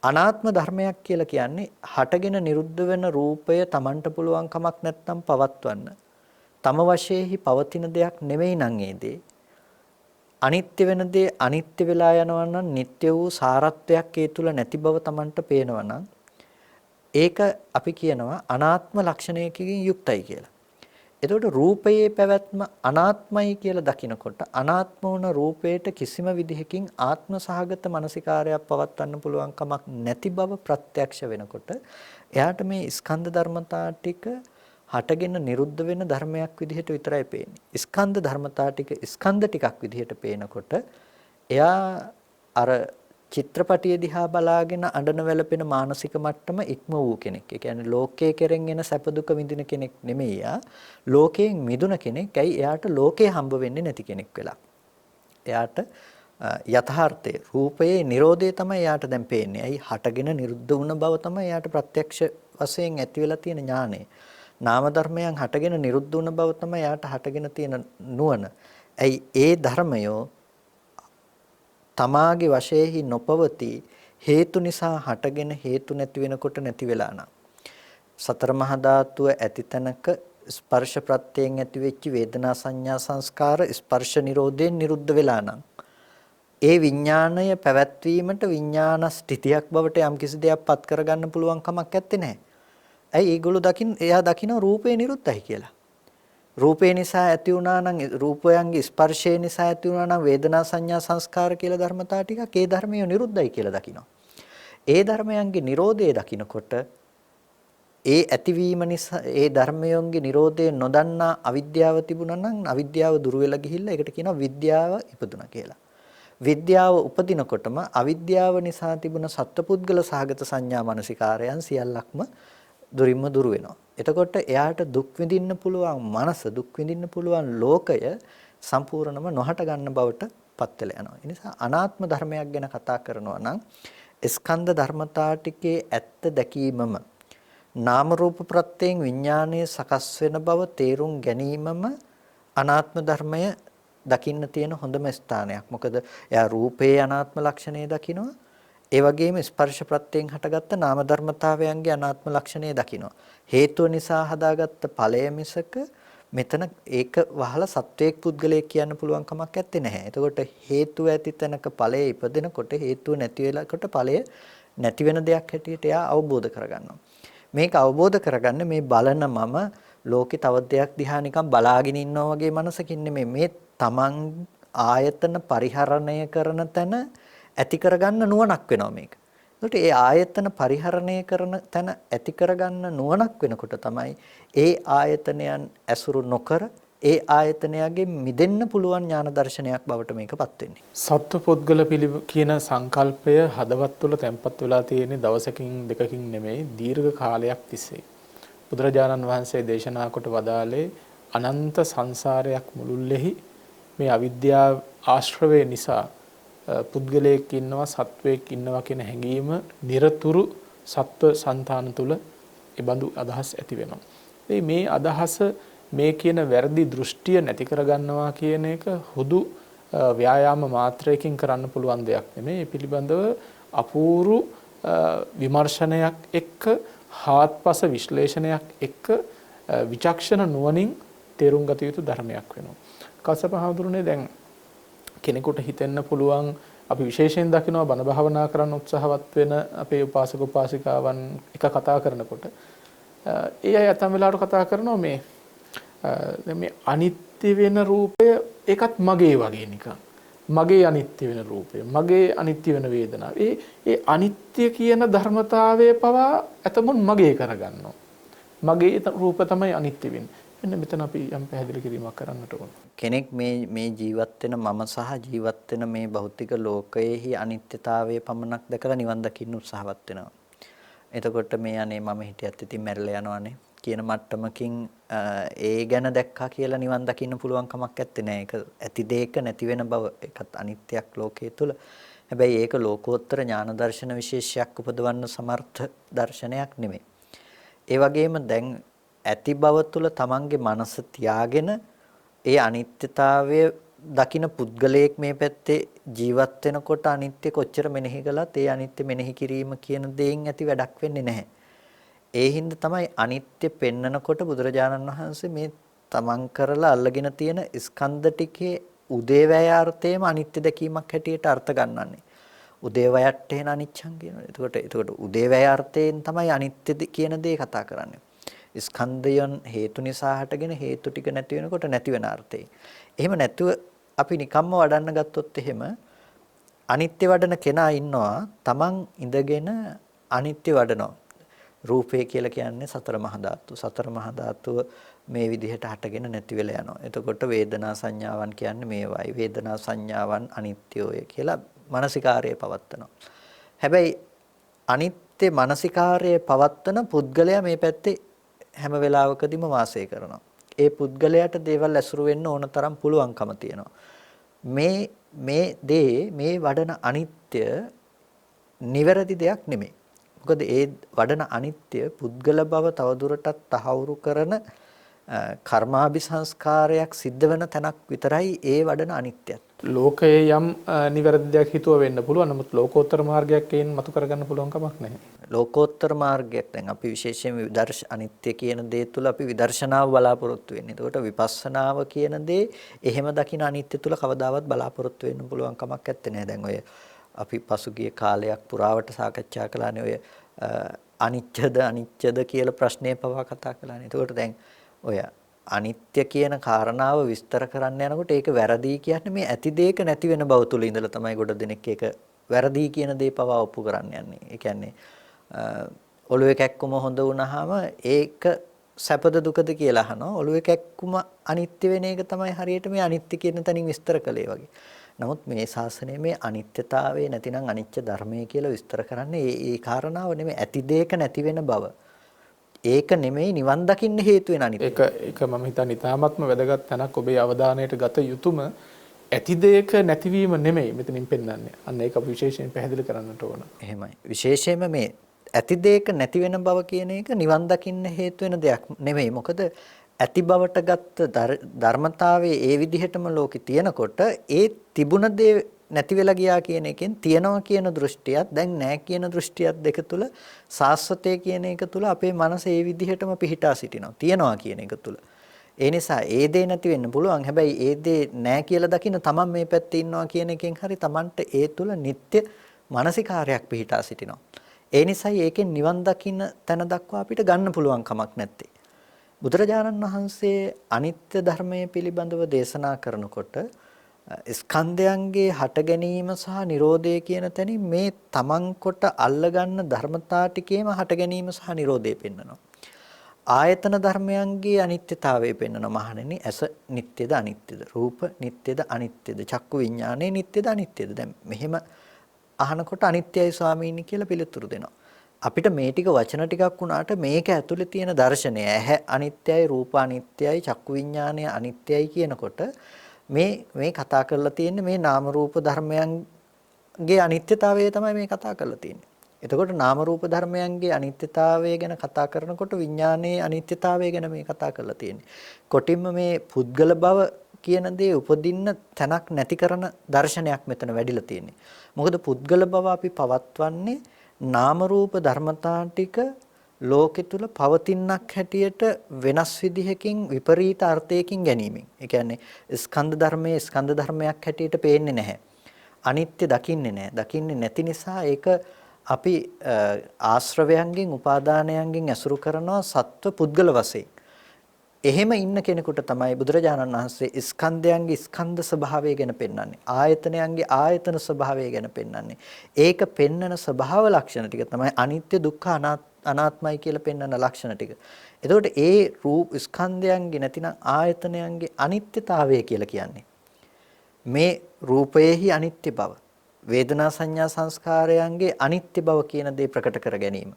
අනාත්ම ධර්මයක් කියලා කියන්නේ හටගෙන නිරුද්ධ වෙන රූපය තමන්ට පුළුවන් කමක් නැත්නම් පවත්වන්න. තම වශයෙන්හි පවතින දෙයක් නෙමෙයි නම් ඒ දේ. අනිත්‍ය වෙන දේ අනිත්‍ය වෙලා යනවා නම් නিত্য වූ සාරත්වයක් ඒ තුල නැති බව තමන්ට පේනවා නම් ඒක අපි කියනවා අනාත්ම ලක්ෂණයකින් යුක්තයි කියලා. එතකොට රූපයේ පැවැත්ම අනාත්මයි කියලා දකිනකොට අනාත්ම වුණ රූපයට කිසිම විදිහකින් ආත්ම සහගත මානසිකාරයක් පවත්වන්න පුළුවන් කමක් නැති බව ප්‍රත්‍යක්ෂ වෙනකොට එයාට මේ ස්කන්ධ ධර්මතා ටික හටගෙන නිරුද්ධ වෙන ධර්මයක් විදිහට විතරයි පේන්නේ. ස්කන්ධ ධර්මතා ටික ස්කන්ධ ටිකක් විදිහට පේනකොට එයා අර චිත්‍රපටිය දිහා බලාගෙන අඬන වැළපෙන මානසික මට්ටම ඉක්ම වූ කෙනෙක්. ඒ කියන්නේ ලෝකයේ කෙරෙන් එන සැප දුක විඳින කෙනෙක් නෙමෙයි යා. ලෝකයෙන් මිදුණ කෙනෙක්. ඇයි එයාට ලෝකේ හම්බ වෙන්නේ නැති කෙනෙක් වෙලා. එයාට යථාර්ථයේ රූපයේ Nirodhe තමයි එයාට දැන් පේන්නේ. ඇයි හටගෙන නිරුද්ධ වුණ බව තමයි එයාට ප්‍රත්‍යක්ෂ වශයෙන් ඇති වෙලා තියෙන ඥානය. නාම ධර්මයන් හටගෙන නිරුද්ධ වුණ බව තමයි එයාට හටගෙන තියෙන නුවණ. ඇයි ඒ ධර්මයෝ තමාගේ වශයෙහි නොපවති හේතු නිසා හටගෙන හේතු නැති වෙනකොට නැති වෙලා නම් සතර මහා ධාතුව ඇති තැනක ස්පර්ශ ප්‍රත්‍යයෙන් ඇති වෙච්ච වේදනා සංඥා සංස්කාර ස්පර්ශ නිරෝධයෙන් නිරුද්ධ වෙලා නම් ඒ විඥාණය පැවැත්වීමට විඥාන ස්ථිතියක් බවට යම් කිසි දෙයක් පත් කරගන්න පුළුවන් කමක් නැත්තේ නෑ. ඇයි ඒගොල්ලෝ එයා දකින්න රූපේ නිරුද්ධයි කියලා. රූපේ නිසා ඇති වුණා නම් රූපයන්ගේ ස්පර්ශය නිසා ඇති වුණා නම් වේදනා සංඥා සංස්කාර කියලා ධර්මතා ටිකක් ඒ ධර්මය නිරුද්ධයි කියලා දකිනවා. ඒ ධර්මයන්ගේ Nirodhe දකිනකොට ඒ ඇතිවීම නිසා ඒ ධර්මයන්ගේ Nirodhe නොදන්නා අවිද්‍යාව තිබුණා නම් අවිද්‍යාව දුර වෙලා ගිහිල්ලා ඒකට කියනවා විද්‍යාව ඉපදුණා කියලා. විද්‍යාව උපදිනකොටම අවිද්‍යාව නිසා තිබුණ සත්පුද්ගල සහගත සංඥා මානසිකාරයන් සියල්ලක්ම දුරින්ම දුර වෙනවා. එතකොට එයාට දුක් විඳින්න පුළුවන් මනස දුක් විඳින්න පුළුවන් ලෝකය සම්පූර්ණම නොහට ගන්න බවට පත් වෙලා යනවා. ඒ නිසා අනාත්ම ධර්මයක් ගැන කතා කරනවා නම් ස්කන්ධ ධර්මතා ටිකේ ඇත්ත දැකීමම නාම රූප ප්‍රත්‍යයෙන් විඥානයේ සකස් වෙන බව තේරුම් ගැනීමම අනාත්ම ධර්මය දකින්න තියෙන හොඳම ස්ථානයක්. මොකද එයා රූපේ අනාත්ම ලක්ෂණය දකිනවා. ඒ වගේම ස්පර්ශ ප්‍රත්‍යයෙන් හටගත්ත නාම ධර්මතාවයන්ගේ අනාත්ම ලක්ෂණය දකිනවා. හේතුව නිසා හදාගත්ත ඵලය මිසක මෙතන ඒක වහලා සත්වයක් පුද්ගලයෙක් කියන්න පුළුවන් කමක් නැත්තේ නැහැ. එතකොට හේතුව ඇති තැනක ඵලය ඉපදෙනකොට හේතුව නැති වෙලාකොට ඵලය නැති වෙන දෙයක් හැටියට එයා අවබෝධ කරගන්නවා. මේක අවබෝධ කරගන්න මේ බලන මම ලෝකේ තව දෙයක් දිහා නිකන් බලාගෙන ඉන්නවා වගේ මනසකින් නෙමෙයි මේ තමන් ආයතන පරිහරණය කරන තැන ඇති කරගන්න නුවණක් වෙනවා මේක. ඒකට ඒ ආයතන පරිහරණය කරන තැන ඇති කරගන්න නුවණක් වෙනකොට තමයි ඒ ආයතනයන් ඇසුරු නොකර ඒ ආයතනයගේ මිදෙන්න පුළුවන් ඥාන දර්ශනයක් බවට මේකපත් වෙන්නේ. සත්ව පුද්ගල කියන සංකල්පය හදවත් තුළ තැම්පත් වෙලා තියෙන්නේ දවසකින් දෙකකින් නෙමෙයි දීර්ඝ කාලයක් තිස්සේ. බුදුරජාණන් වහන්සේ දේශනා කොට වදාළේ අනන්ත සංසාරයක් මුළුල්ලෙහි මේ අවිද්‍යාව ආශ්‍රවය නිසා පුද්ගලයෙක් ඉන්නවා සත්වයෙක් ඉන්නවා කියන හැඟීම নিরතුරු සත්ව సంతාන තුල ඒ බඳු අදහස් ඇති වෙනවා. මේ අදහස මේ කියන වැරදි දෘෂ්ටිය නැති කරගන්නවා කියන එක හුදු ව්‍යායාම මාත්‍රයකින් කරන්න පුළුවන් දෙයක් නෙමෙයි. මේ පිළිබඳව අපූර්ව විමර්ශනයක් එක්ක හාත්පස විශ්ලේෂණයක් එක්ක විචක්ෂණ නුවණින් තේරුම් ගත යුතු ධර්මයක් වෙනවා. කස්සප හඳුරුනේ දැන් කෙනෙකුට හිතෙන්න පුළුවන් අපි විශේෂයෙන් දකිනවා බණ භාවනා කරන්න උත්සාහවත් වෙන අපේ උපාසක උපාසිකාවන් එක කතා කරනකොට ඒ අය අතම් වෙලාවට කතා කරනවා මේ අනිත්‍ය වෙන රූපය ඒකත් මගේ වගේ නිකන් මගේ අනිත්‍ය වෙන රූපය මගේ අනිත්‍ය වෙන වේදනාව ඒ අනිත්‍ය කියන ධර්මතාවය පවා අතමුන් මගේ කරගන්නවා මගේ රූප තමයි අනිත්‍ය වෙන්නේ. මෙන්න මෙතන අපි යම් පැහැදිලි කිරීමක් කරන්නට ඕන. කෙනෙක් මේ ජීවත් වෙන මම සහ ජීවත් වෙන මේ භෞතික ලෝකයේහි අනිත්‍යතාවය පමණක් දැකලා නිවන් දකින්න උත්සාහවත් වෙනවා. එතකොට මේ අනේ මම හිටියත් ඉතින් මැරිලා යනවානේ කියන මට්ටමකින් ඒ ගැන දැක්කා කියලා නිවන් දකින්න පුළුවන් කමක් නැත්තේ නෑ. ඒක ඇති දෙයක නැති වෙන බව ඒකත් අනිත්‍යක් ලෝකයේ තුල. හැබැයි ඒක ලෝකෝත්තර ඥාන දර්ශන විශේෂයක් උපදවන්න සමර්ථ දර්ශනයක් නෙමෙයි. ඒ වගේම දැන් ඇති බව තුළ තමන්ගේ මනස තියාගෙන ඒ අනිත්‍යතාවය දකින පුද්ගලයෙක් මේ පැත්තේ ජීවත් වෙනකොට අනිත්‍ය කොච්චර මෙනෙහි කළත් ඒ අනිත්‍ය මෙනෙහි කිරීම කියන දෙයින් ඇති වැඩක් වෙන්නේ නැහැ. ඒ හින්දා තමයි අනිත්‍ය පෙන්නකොට බුදුරජාණන් වහන්සේ මේ තමන් කරලා අල්ලගෙන තියෙන ස්කන්ධ ටිකේ උදේවැයාර්ථයේම අනිත්‍ය දැකීමක් හැටියට අර්ථ ගන්නන්නේ. උදේවයට්ඨේන අනිච්ඡං කියනවා. එතකොට උදේවැයාර්ථයෙන් තමයි අනිත්‍ය කියන දේ කතා කරන්නේ. ස්කන්ධයන් හේතු නිසා හටගෙන හේතු ටික නැති වෙනකොට නැති වෙන අර්ථය. එහෙම නැතුව අපි නිකම්ම වඩන්න ගත්තොත් එහෙම අනිත්‍ය වඩන කෙනා ඉන්නවා තමන් ඉඳගෙන අනිත්‍ය වඩනවා. රූපය කියලා කියන්නේ සතර මහා ධාතු. සතර මහා ධාතුව මේ විදිහට හටගෙන නැති වෙලා යනවා. එතකොට වේදනා සංඥාවන් කියන්නේ මේවයි. වේදනා සංඥාවන් අනිත්‍යෝය කියලා මානසිකාර්යය පවත්නවා. හැබැයි අනිත්‍ය මානසිකාර්යය පවත්වන පුද්ගලයා මේ පැත්තේ හැම වෙලාවකදීම වාසය කරනවා. ඒ පුද්ගලයාට දේවල් ඇසුරු වෙන්න ඕන තරම් පුළුවන්කම තියෙනවා. මේ වඩන අනිත්‍ය නිවැරදි දෙයක් නෙමෙයි. මොකද ඒ වඩන අනිත්‍ය පුද්ගල බව තවදුරටත් තහවුරු කරන කර්මාභිසංස්කාරයක් සිද්ධ වෙන තැනක් විතරයි ඒ වඩන අනිත්‍යත්. ලෝකයේ යම් නිවැරදි දෙයක් හිතුව වෙන්න පුළුවන්. නමුත් ලෝකෝත්තර මාර්ගයක් ඒන් මතු කරගන්න පුළුවන් කමක් නැහැ. ලෝකෝත්තර මාර්ගයක් දැන් අපි විශේෂයෙන් අනිත්‍ය කියන දේ තුල අපි විදර්ශනාව බලාපොරොත්තු වෙන්නේ. එතකොට විපස්සනාව කියන දේ එහෙම දකින අනිත්‍ය තුල කවදාවත් බලාපොරොත්තු වෙන්න පුළුවන් කමක් නැත්තේ නෑ. දැන් ඔය අපි පසුගිය කාලයක් පුරාවට සාකච්ඡා කළානේ ඔය අනිත්‍යද කියලා ප්‍රශ්නේ පවා කතා කළානේ. එතකොට දැන් ඔය අනිත්‍ය කියන කාරණාව විස්තර කරන්න යනකොට ඒක වැරදි කියන්නේ මේ ඇති දෙයක නැති වෙන බව තුල ඉඳලා තමයි ගොඩ දෙනෙක් ඒක වැරදි කියන දේ පවා ඔප්පු කරන්න යන්නේ. ඒ කියන්නේ ඔළුවේ කැක්කුම හොඳ වුණාම ඒක සැපද දුකද කියලා අහනවා. ඔළුවේ කැක්කුම අනිත්‍ය වෙන එක තමයි හරියට මේ අනිත්‍ය කියන තැනින් විස්තර කළේ වගේ. නමුත් මේ ශාසනයේ මේ අනිත්‍යතාවය නැතිනම් අනිත්‍ය ධර්මය කියලා විස්තර කරන්නේ ඒ කාරණාව නෙමෙයි ඇති දෙයක නැති වෙන බව. ඒක නෙමෙයි නිවන් දකින්න හේතු වෙන අනිත්‍ය. ඒක මම හිතන්නේ ඉතාමත්ම වැදගත් තැනක් ඔබේ අවධානයට ගත යුතුම ඇති දෙයක නැතිවීම නෙමෙයි මෙතනින් පෙන්වන්නේ. අන්න ඒක අපි විශේෂයෙන් පැහැදිලි කරන්නට ඕන. එහෙමයි. විශේෂයෙන්ම මේ ඇති දෙයක නැති වෙන බව කියන එක නිවන් දකින්න හේතු වෙන දෙයක් නෙමෙයි. මොකද ඇති බවට ගත්ත ධර්මතාවයේ ඒ විදිහටම ලෝකේ තියෙනකොට ඒ තිබුණ දේ නැති වෙලා ගියා කියන එකෙන් තියනවා කියන දෘෂ්ටියත් දැන් නැහැ කියන දෘෂ්ටියත් දෙක තුල සාස්වතය කියන එක තුල අපේ මනස ඒ විදිහටම පිහිටා සිටිනවා. තියනවා කියන එක තුල. ඒ නිසා ඒ දේ නැති වෙන්න පුළුවන්. හැබැයි ඒ දේ නැහැ කියලා දකින්න තමන් මේ පැත්තේ ඉන්නවා කියන එකෙන් හරි තමන්ට ඒ තුල නිත්‍ය මානසිකාරයක් පිහිටා සිටිනවා. ඒ නිසායි ඒකෙන් නිවන් දකින්න තැන දක්වා අපිට ගන්න පුළුවන් කමක් නැත්තේ. බුදුරජාණන් වහන්සේ අනිත්‍ය ධර්මයේ පිළිබඳව දේශනා කරනකොට ස්කන්ධයන්ගේ හට ගැනීම සහ නිරෝධය කියන තැනින් මේ තමන් කොට අල්ලගන්න ධර්මතා ටිකේම හට ගැනීම සහ නිරෝධය පෙන්වනවා. ආයතන ධර්මයන්ගේ අනිත්‍යතාවය පෙන්වනවා. මහණෙනි ඇස නිට්ටයද අනිත්‍යද? රූප නිට්ටයද අනිත්‍යද? චක්කු විඥානය නිට්ටයද අනිත්‍යද? දැන් මෙහෙම අහනකොට අනිත්‍යයි ස්වාමීනි කියලා පිළිතුරු දෙනවා. අපිට මේ ටික වචන ටිකක් වුණාට මේක ඇතුලේ තියෙන දර්ශනය ඇහැ අනිත්‍යයි, රූප අනිත්‍යයි, චක්කු විඥානය අනිත්‍යයි කියනකොට මේ කතා කරලා තියෙන්නේ මේ නාම රූප ධර්මයන්ගේ අනිත්‍යතාවය තමයි මේ කතා කරලා තියෙන්නේ. එතකොට නාම රූප ධර්මයන්ගේ අනිත්‍යතාවය ගැන කතා කරනකොට විඥානයේ අනිත්‍යතාවය ගැන මේ කතා කරලා තියෙන්නේ. කොටින්ම මේ පුද්ගල බව කියන දේ උපදින්න තැනක් නැති කරන දර්ශනයක් මෙතන වැඩිලා තියෙන්නේ. මොකද පුද්ගල බව අපි පවත්වන්නේ නාම රූප ධර්මතා ටික ලෝකෙ තුල පවතිනක් හැටියට වෙනස් විදිහකින් විපරීත අර්ථයකින් ගැනීමෙන්. ඒ කියන්නේ ස්කන්ධ ධර්මයේ ස්කන්ධ ධර්මයක් හැටියට පේන්නේ නැහැ. අනිත්‍ය දකින්නේ නැහැ. දකින්නේ නැති නිසා ඒක අපි ආශ්‍රවයන්ගෙන් උපාදානයන්ගෙන් ඇසුරු කරනවා සත්ව පුද්ගල වශයෙන්. එහෙම ඉන්න කෙනෙකුට තමයි බුදුරජාණන් වහන්සේ ස්කන්ධයන්ගේ ස්කන්ධ ස්වභාවය ගැන පෙන්වන්නේ. ආයතනයන්ගේ ආයතන ස්වභාවය ගැන පෙන්වන්නේ. ඒක පෙන්වන ස්වභාව ලක්ෂණ ටික තමයි අනිත්‍ය දුක්ඛ අනාත්මයි කියලා පෙන්වන ලක්ෂණ ටික. එතකොට ඒ රූප ස්කන්ධයන්ගේ නැතිනම් ආයතනයන්ගේ අනිත්‍යතාවය කියලා කියන්නේ මේ රූපයේහි අනිත්‍ය බව, වේදනා සංඥා සංස්කාරයන්ගේ අනිත්‍ය බව කියන දේ ප්‍රකට කර ගැනීම.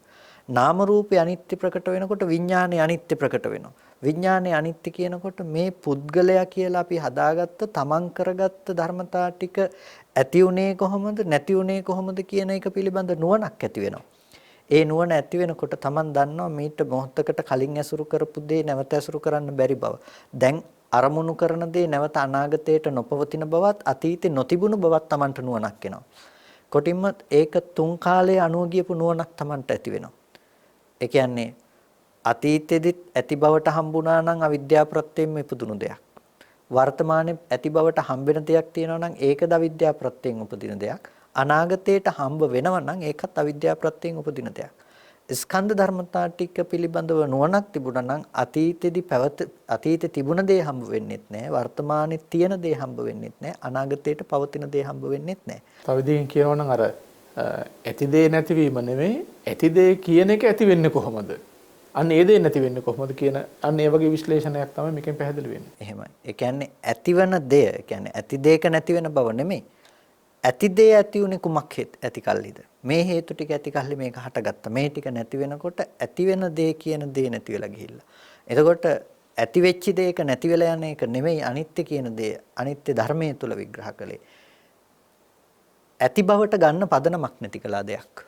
නාම රූපේ අනිත්‍ය ප්‍රකට වෙනකොට විඥානයේ අනිත්‍ය ප්‍රකට වෙනවා. විඥානයේ අනිත්‍ය කියනකොට මේ පුද්ගලයා කියලා අපි හදාගත්ත තමන් කරගත්ත ධර්මතා ටික ඇති උනේ කොහොමද නැති උනේ කොහොමද කියන එක පිළිබඳ නුවණක් ඇති වෙනවා. ඒ නුවණ ඇති වෙනකොට තමන් දන්නවා මීට මොහොතකට කලින් ඇසුරු කරපු දේ නැවත ඇසුරු කරන්න බැරි බව. දැන් අරමුණු කරන දේ නැවත අනාගතයට නොපවතින බවත් අතීතේ නොතිබුණු බවත් තමන්ට නුවණක් එනවා. කොටින්ම ඒක තුන් කාලයේ අනුව ගියපු නුවණක් තමන්ට ඇති වෙනවා. ඒ කියන්නේ අතීතෙදිත් ඇති බවට හම්බුණා නම් අවිද්‍යාව ප්‍රත්‍යයෙන් ඉපදුණු දෙයක්. වර්තමානයේ ඇති බවට හම්බෙන දෙයක් තියෙනවා නම් ඒකද අවිද්‍යාව ප්‍රත්‍යයෙන් උපදින දෙයක්. අනාගතයට හම්බ වෙනවා නම් ඒකත් අවිද්‍යාව ප්‍රත්‍යයෙන් උපදින දෙයක්. ස්කන්ධ ධර්මතා ටික පිළිබඳව නුවණක් තිබුණා නම් අතීතේ තිබුණ දේ හම්බ වෙන්නෙත් නැහැ. වර්තමානයේ තියෙන දේ හම්බ වෙන්නෙත් නැහැ. අනාගතයට පවතින දේ හම්බ වෙන්නෙත් නැහැ. තව විදිහකින් කියනවා නම් අර ඇති දේ නැතිවීම නෙමෙයි ඇති දේ කියන එක ඇති වෙන්නේ කොහොමද? අන්න ඒ දේ නැති වෙන්නේ කොහොමද කියන අන්න ඒ වගේ විශ්ලේෂණයක් තමයි මේකෙන් පැහැදිලි වෙන්නේ. එහෙමයි. ඒ කියන්නේ ඇතිවන දේ, ඒ කියන්නේ ඇති දෙයක නැති වෙන බව නෙමෙයි. ඇති දේ ඇති උනේ කුමක් ඇති කල්ලිද? මේ හේතු ටික ඇති කල්ලි මේක හටගත්තා. මේ ටික නැති වෙනකොට ඇති වෙන දේ කියන දේ නැති වෙලා ගිහිල්ලා. එතකොට ඇති වෙච්ච දේක නැති වෙලා යන එක නෙමෙයි අනිත්‍ය කියන දේ. අනිත්‍ය ධර්මයේ තුල විග්‍රහ කළේ. ඇති බවට ගන්න පදනමක් නැති කළා දෙයක්.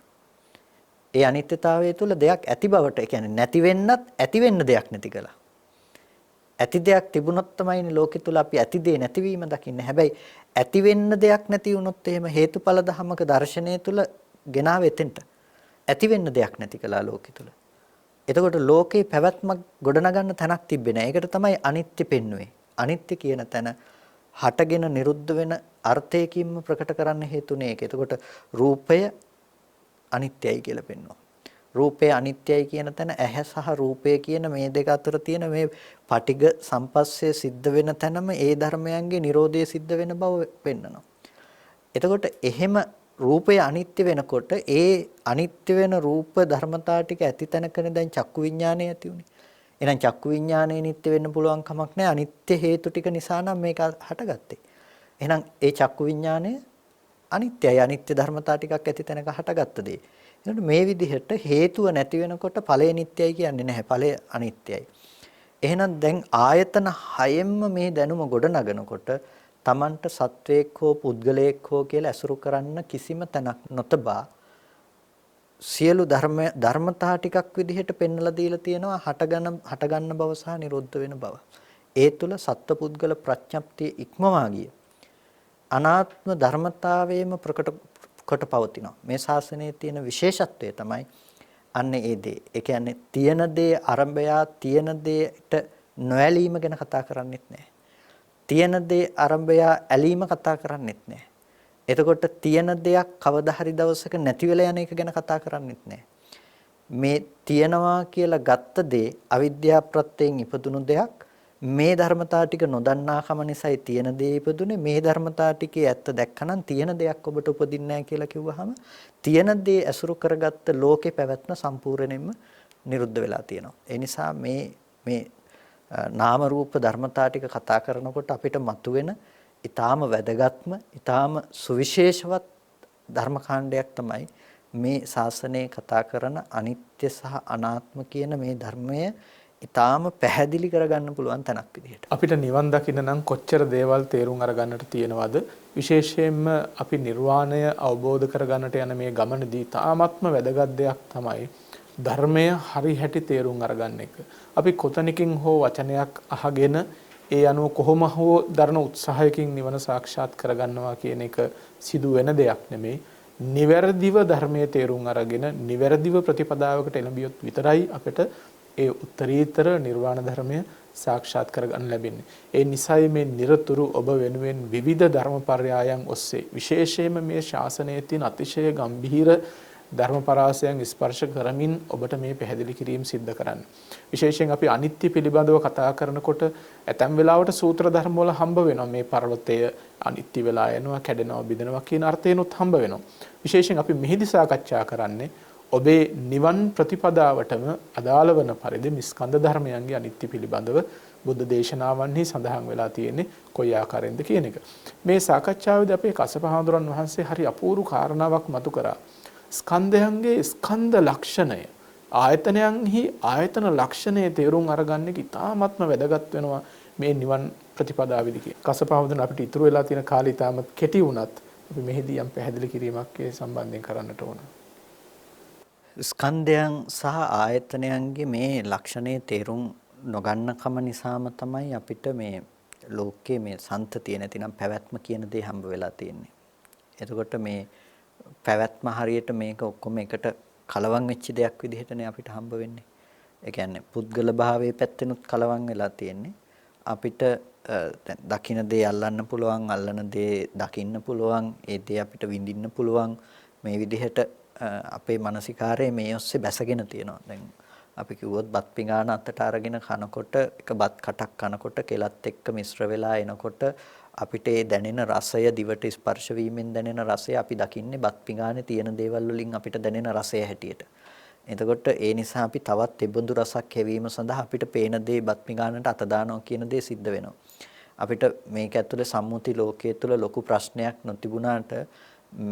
ඒ අනිත්‍යතාවය තුළ දෙයක් ඇති බවට, ඒ කියන්නේ නැති වෙන්නත් ඇති වෙන්න දෙයක් නැති කළා. ඇති දෙයක් තිබුණොත් තමයිනේ ලෝකෙ තුල අපි ඇති දේ නැතිවීම දකින්නේ. හැබැයි ඇති වෙන්න දෙයක් නැති වුණොත් එහෙම හේතුඵල ධමක දර්ශනය තුල ගෙනාව එතෙන්ට. ඇති වෙන්න දෙයක් නැති කළා ලෝකෙ තුල. එතකොට ලෝකේ පැවැත්මක් ගොඩනගන්න තැනක් තිබ්බේ නැහැ. ඒකට තමයි අනිත්‍ය පෙන්වුවේ. අනිත්‍ය කියන තැන හටගෙන නිරුද්ධ වෙන අර්ථයකින්ම ප්‍රකට කරන්න හේතුනේ ඒක. එතකොට රූපය අනිත්‍යයි කියලා පෙන්වනවා. රූපය අනිත්‍යයි කියන තැන ඇහැ සහ රූපය කියන මේ දෙක අතර තියෙන මේ පටිඝ සම්පස්සේ සිද්ධ වෙන තැනම ඒ ධර්මයන්ගේ Nirodhe සිද්ධ වෙන බව පෙන්වනවා. එතකොට එහෙම රූපය අනිත්‍ය වෙනකොට ඒ අනිත්‍ය වෙන රූප ධර්මතා ටික ඇති තැනකනේ දැන් චක්කු විඥානය ඇති උනේ. එහෙනම් චක්කු විඥානය නිට්ටය වෙන්න පුළුවන් කමක් නැහැ. අනිත්‍ය හේතු ටික නිසා නම් මේක හටගත්තේ. එහෙනම් ඒ චක්කු විඥානය අනිත්‍යයි. අනිත්‍ය ධර්මතා ටිකක් ඇති තැනක හටගත්ත දේ. එතකොට මේ විදිහට හේතුව නැති වෙනකොට ඵලය නිට්ටයයි කියන්නේ නැහැ. ඵලය අනිත්‍යයි. එහෙනම් දැන් ආයතන හයෙන්ම මේ දැනුම ගොඩ නගනකොට Tamanට සත්වයක් හෝ පුද්ගලයෙක් හෝ කියලා ඇසුරු කරන්න කිසිම තැනක් නොතබා සියලු ධර්මතා ටිකක් විදිහට පෙන්වලා දීලා තියෙනවා හටගන්න බව සහ නිරුද්ධ වෙන බව. ඒ තුල සත්පුද්ගල ප්‍රඥප්තිය ඉක්මවා ගිය අනාත්ම ධර්මතාවයේම ප්‍රකට කොට පවතිනවා. මේ ශාසනයේ තියෙන විශේෂත්වය තමයි අන්නේ ඒ දේ. ඒ කියන්නේ තියෙන දේ අරඹයා තියෙන දේට නොඇලීම ගැන කතා කරන්නේත් නැහැ. තියෙන දේ අරඹයා ඇලීම කතා කරන්නේත් නැහැ. එතකොට තියෙන දෙයක් කවදා හරි දවසක නැති වෙලා යන එක ගැන කතා කරන්නේත් නැහැ. මේ තියනවා කියලා ගත්ත දේ අවිද්‍යා ප්‍රත්‍යයෙන් ඉපදුණු දෙයක්. මේ ධර්මතා ටික නොදන්නාකම නිසායි තියෙන දේ ඉපදුනේ. මේ ධර්මතා ටිකේ ඇත්ත දැක්කනම් තියෙන දෙයක් ඔබට උපදින්නේ නැහැ කියලා කිව්වහම තියෙන දේ ඇසුරු කරගත්ත ලෝකේ පැවැත්ම සම්පූර්ණයෙන්ම නිරුද්ධ වෙලා තියෙනවා. ඒ නිසා මේ නාම රූප ධර්මතා ටික කතා කරනකොට අපිට මතුවෙන ඊටාම වැදගත්ම ඊටාම සුවිශේෂවත් ධර්මකාණ්ඩයක් තමයි මේ ශාසනයේ කතා කරන අනිත්‍ය සහ අනාත්ම කියන මේ ධර්මය ඊටාම පැහැදිලි කරගන්න පුළුවන් තැනක් විදිහට. අපිට නිවන් දකින්න නම් කොච්චර දේවල් තේරුම් අරගන්නට තියෙනවද? විශේෂයෙන්ම අපි නිර්වාණය අවබෝධ කරගන්නට යන මේ ගමනේදී තාමත්ම වැදගත් දෙයක් තමයි ධර්මය හරි හැටි තේරුම් අරගන්න එක. අපි කොතනකින් හෝ වචනයක් අහගෙන ඒ අනුව කොහොම හෝ දරන උත්සාහයකින් නිවන සාක්ෂාත් කරගන්නවා කියන එක සිදු වෙන දෙයක් නෙමෙයි. නිවැරදිව ධර්මයේ තේරුම් අරගෙන නිවැරදිව ප්‍රතිපදාවකට එළඹියොත් විතරයි අපිට ඒ උත්තරීතර නිර්වාණ ධර්මය සාක්ෂාත් කරගන්න ලැබෙන්නේ. ඒ නිසයි මේ නිරතුරු ඔබ වෙනුවෙන් විවිධ ධර්මපර්යායන් ඔස්සේ විශේෂයෙන්ම මේ ශාසනයේ තියෙන අතිශය ගැඹීර ධර්මපරාසයන් ස්පර්ශ කරමින් ඔබට මේ පැහැදිලි කිරීම සිද්ධ කරන්න. විශේෂයෙන් අපි අනිත්‍ය පිළිබඳව කතා කරනකොට ඇතැම් වෙලාවට සූත්‍ර ධර්ම වල හම්බ වෙනවා මේ පරලොතය අනිත්‍ය වෙලා යනවා, කැඩෙනවා, බිඳෙනවා කියන අර්ථයනොත් හම්බ වෙනවා. විශේෂයෙන් අපි මෙහිදී සාකච්ඡා කරන්නේ ඔබේ නිවන් ප්‍රතිපදාවටම අදාළ වන පරිදි ස්කන්ධ ධර්මයන්ගේ අනිත්‍ය පිළිබඳව බුද්ධ දේශනාවන්හි සඳහන් වෙලා තියෙන්නේ කොයි ආකාරයෙන්ද කියන එක. මේ සාකච්ඡාවේදී අපේ කස්සප හාමුදුරන් වහන්සේ හරි අපූර්ව කාරණාවක් මතු කරා. ස්කන්ධයන්ගේ ස්කන්ධ ලක්ෂණය ආයතනයන්හි ආයතන ලක්ෂණය තේරුම් අරගන්න එක ඉතාමත්ම වැදගත් වෙනවා මේ නිවන් ප්‍රතිපදාවේදී කියන. කස්සප හාමුදුරන් අපිට ඉතුරු වෙලා තියෙන කාලය ඉතාමත් කෙටි වුණත් අපි මෙහිදී යම් පැහැදිලි කිරීමක් ඒ සම්බන්ධයෙන් කරන්නට ඕන. ස්කන්ධයන් සහ ආයතනයන්ගේ මේ ලක්ෂණේ තේරුම් නොගන්නකම නිසාම තමයි අපිට මේ ලෝකයේ මේ සන්තතිය නැතිනම් පැවැත්ම කියන දේ හම්බ වෙලා තියෙන්නේ. එතකොට මේ පැවැත්ම හරියට මේක ඔක්කොම එකට කලවම් වෙච්ච දෙයක් විදිහටනේ අපිට හම්බ වෙන්නේ. ඒ කියන්නේ පුද්ගල භාවයේ පැත්තෙනුත් කලවම් වෙලා තියෙන්නේ. අපිට දැන් දකින්න දේ අල්ලන්න පුළුවන්, අල්ලන දේ දකින්න පුළුවන්, ඒ දේ අපිට විඳින්න පුළුවන් මේ විදිහට අපේ මානසිකාරයේ මේ ඔස්සේ බැසගෙන තියෙනවා. දැන් අපි කිව්වොත් බත් පිඟාන අතට අරගෙන කනකොට එක බත් කටක් කනකොට කෙලත් එක්ක මිශ්‍ර වෙලා එනකොට අපිට ඒ දැනෙන රසය දිවට ස්පර්ශ වීමෙන් දැනෙන රසය අපි දකින්නේ බත් පිඟානේ තියෙන දේවල් වලින් අපිට දැනෙන රසය හැටියට. එතකොට ඒ නිසා අපි තවත් තිබුඳු රසක් හැවීම සඳහා අපිට පේන දේ බත් පිඟානට අත දානවා කියන දේ සිද්ධ වෙනවා. අපිට මේක ඇතුලේ සම්මුති ලෝකයේ තුල ලොකු ප්‍රශ්නයක් නොතිබුණාට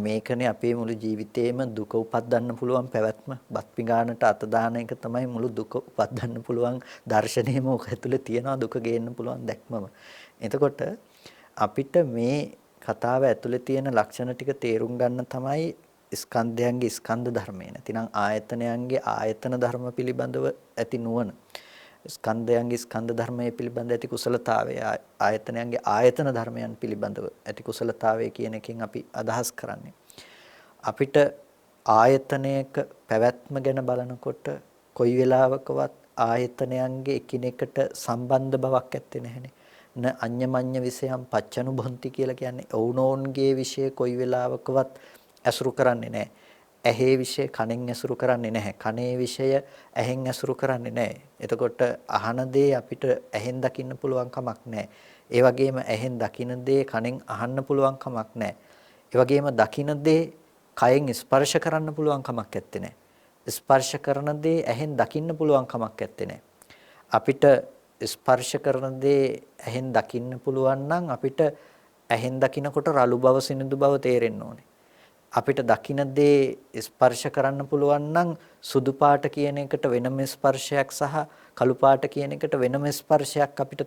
මේකනේ අපේ මුළු ජීවිතේම දුක උපද්දන්න පුළුවන් පැවැත්ම. බත් පිඟානට අත දාන එක තමයි මුළු දුක උපද්දන්න පුළුවන් දර්ශනයම ඔක ඇතුලේ තියනවා, දුක ගේන්න පුළුවන් දැක්මම. එතකොට අපිට මේ කතාව ඇතුලේ තියෙන ලක්ෂණ ටික තේරුම් ගන්න තමයි ස්කන්ධයන්ගේ ස්කන්ධ ධර්මය. නැතිනම් ආයතනයන්ගේ ආයතන ධර්ම පිළිබඳව ඇති නුවණ. ස්කන්ධයන්ගේ ස්කන්ධ ධර්මයේ පිළිබඳ ඇති කුසලතාවය, ආයතනයන්ගේ ආයතන ධර්මයන් පිළිබඳව ඇති කුසලතාවය කියන එකෙන් අපි අදහස් කරන්නේ. අපිට ආයතනයක පැවැත්ම ගැන බලනකොට කොයි වෙලාවකවත් ආයතනයන්ගේ එකිනෙකට සම්බන්ධ බවක් ඇත්තේ නැහැනේ. න අඤ්ඤමඤ්ඤ විෂයම් පච්චනුබොන්ති කියලා කියන්නේ ඔවුනෝන්ගේ විෂය කොයි වෙලාවකවත් ඇසුරු කරන්නේ නැහැ. ඇහි විෂය කනෙන් ඇසුරු කරන්නේ නැහැ. කනේ විෂය ඇහෙන් ඇසුරු කරන්නේ නැහැ. එතකොට අහන දේ අපිට ඇහෙන් දකින්න පුළුවන් කමක් නැහැ. ඒ වගේම ඇහෙන් දකින දේ කනෙන් අහන්න පුළුවන් කමක් නැහැ. ඒ වගේම දකින දේ කයෙන් ස්පර්ශ කරන්න පුළුවන් කමක් නැත්තේ නැහැ. ස්පර්ශ කරන දේ ඇහෙන් දකින්න පුළුවන් කමක් නැත්තේ නැහැ. අපිට ස්පර්ශ කරන දේ ඇහෙන් දකින්න පුළුවන් නම් අපිට ඇහෙන් දකිනකොට රළු බව සිනිඳු බව තේරෙන්න ඕනේ. අපිට දකින දේ ස්පර්ශ කරන්න පුළුවන් නම් සුදු පාට කියන එකට වෙනම ස්පර්ශයක් සහ කළු පාට කියන එකට වෙනම ස්පර්ශයක් අපිට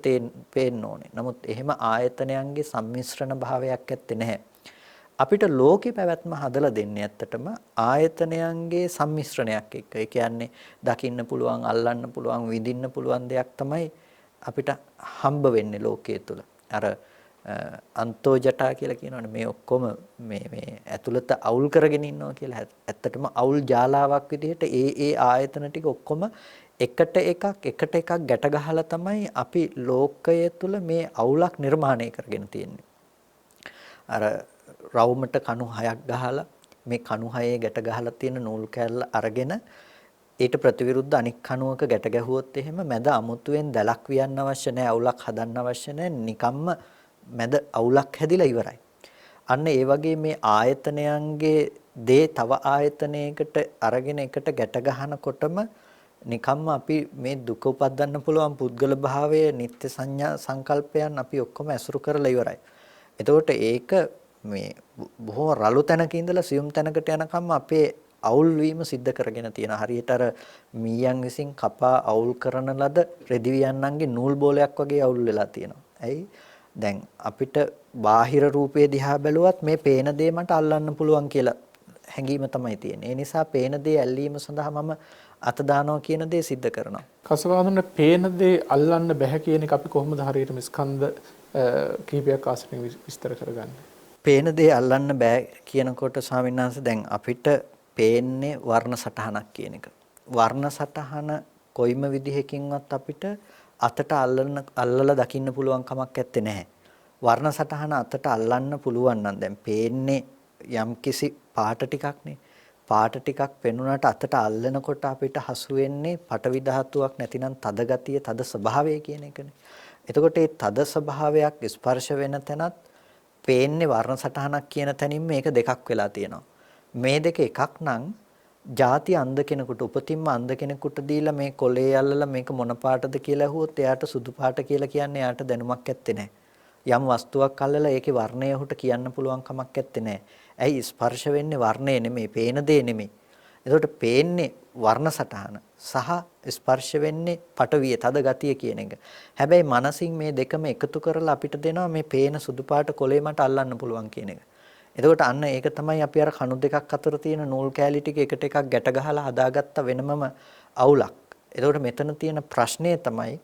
පේන්න ඕනේ. නමුත් එහෙම ආයතනයන්ගේ සම්මිශ්‍රණ භාවයක් ඇත්තේ නැහැ. අපිට ලෝකේ පැවැත්ම හදලා දෙන්නේ ඇත්තටම ආයතනයන්ගේ සම්මිශ්‍රණයක් එක්ක. ඒ කියන්නේ දකින්න පුළුවන්, අල්ලන්න පුළුවන්, විඳින්න පුළුවන් දෙයක් තමයි අපිට හම්බ වෙන්නේ ලෝකයේ තුල. අර අන්තෝ ජටා කියලා කියනවනේ මේ ඔක්කොම මේ ඇතුළත අවුල් කරගෙන ඉන්නවා කියලා. ඇත්තටම අවුල් ජාලාවක් විදිහට ඒ ආයතන ටික ඔක්කොම එකට එකක් ගැට ගහලා තමයි අපි ලෝකය තුල මේ අවුලක් නිර්මාණය කරගෙන තියෙන්නේ. අර රවුමට කණු 6ක් ගහලා මේ කණු 6 ගැට ගහලා තියෙන නූල් කෑල්ල අරගෙන ඊට ප්‍රතිවිරුද්ධ අනික් කණුවක ගැට ගැහුවොත් එහෙම මැද අමුතුවෙන් දැලක් වියන්න අවශ්‍ය නැහැ, අවුලක් හදන්න අවශ්‍ය නැහැ. නිකම්ම මැද අවුලක් හැදිලා ඉවරයි. අන්න ඒ වගේ මේ ආයතනයන්ගේ දේ තව ආයතනයකට අරගෙන එකට ගැට ගන්නකොටම නිකම්ම අපි මේ දුක උපදින්න පුළුවන් පුද්ගල භාවය, නිත්‍ය සංඥා සංකල්පයන් අපි ඔක්කොම ඇසුරු කරලා ඉවරයි. එතකොට ඒක මේ බොහෝ රළු තැනක ඉඳලා සියුම් තැනකට යනකම් අපේ අවුල් වීම සිද්ධ කරගෙන තියෙන. හරියට අර මීයන් විසින් කපා අවුල් කරන ලද රෙදි වියන්නන්ගේ නූල් බෝලයක් වගේ අවුල් වෙලා තියෙනවා. ඇයි? දැන් අපිට බාහිර රූපේ දිහා බැලුවත් මේ පේන දේ මට අල්ලන්න පුළුවන් කියලා හැඟීම තමයි තියෙන්නේ. ඒ නිසා පේන දේ ඇල්ලීම සඳහා මම අත දානවා කියන දේ सिद्ध කරනවා. කසවාදුන පේන දේ අල්ලන්න බෑ කියන එක අපි කොහොමද හරියටම ස්කන්ධ කීපයක් ආශ්‍රයෙන් විස්තර කරගන්නේ? පේන දේ අල්ලන්න බෑ කියනකොට ස්වාමීන් වහන්සේ දැන් අපිට පේන්නේ වර්ණ සටහනක් කියන එක. වර්ණ සටහන කොයිම විදිහකින්වත් අපිට අතට අල්ලලා දකින්න පුළුවන් කමක් නැත්තේ නැහැ. වර්ණ සටහන අතට අල්ලන්න පුළුවන් නම් දැන් පේන්නේ යම්කිසි පාට ටිකක්නේ. පාට ටිකක් පෙනුනට අතට අල්ලනකොට අපිට හසු වෙන්නේ පටවි ධාතුවක් නැතිනම් තද ගතිය, තද ස්වභාවය කියන එකනේ. එතකොට මේ තද ස්වභාවයක් ස්පර්ශ වෙන තැනත් පේන්නේ වර්ණ සටහනක් කියන තැනින් මේක දෙකක් වෙලා තියෙනවා. මේ දෙක එකක් නම් ಜಾති අන්ධ කෙනෙකුට උපතින්ම අන්ධ කෙනෙකුට දීලා මේ කොලේ අල්ලලා මේක මොන පාටද කියලා අහුවොත් එයාට සුදු පාට කියලා කියන්නේ එයාට දැනුමක් ඇත්තේ නැහැ. යම් වස්තුවක් අල්ලලා ඒකේ වර්ණය ඔහුට කියන්න පුළුවන් කමක් ඇත්තේ නැහැ. ඇයි ස්පර්ශ වෙන්නේ වර්ණය නෙමෙයි, පේන දේ නෙමෙයි. එතකොට පේන්නේ වර්ණ සටහන සහ ස්පර්ශ වෙන්නේ පටවිය, තද ගතිය කියන එක. හැබැයි මනසින් මේ දෙකම එකතු කරලා අපිට දෙනවා මේ පේන සුදු පාට කොලේ මට අල්ලන්න පුළුවන් කියන එක. එතකොට අන්න ඒක තමයි අපි අර කණු දෙකක් අතර තියෙන නූල් කෑලි ටික එකට එකක් ගැට ගහලා හදාගත්ත වෙනමම අවුලක්. එතකොට මෙතන තියෙන ප්‍රශ්නය තමයි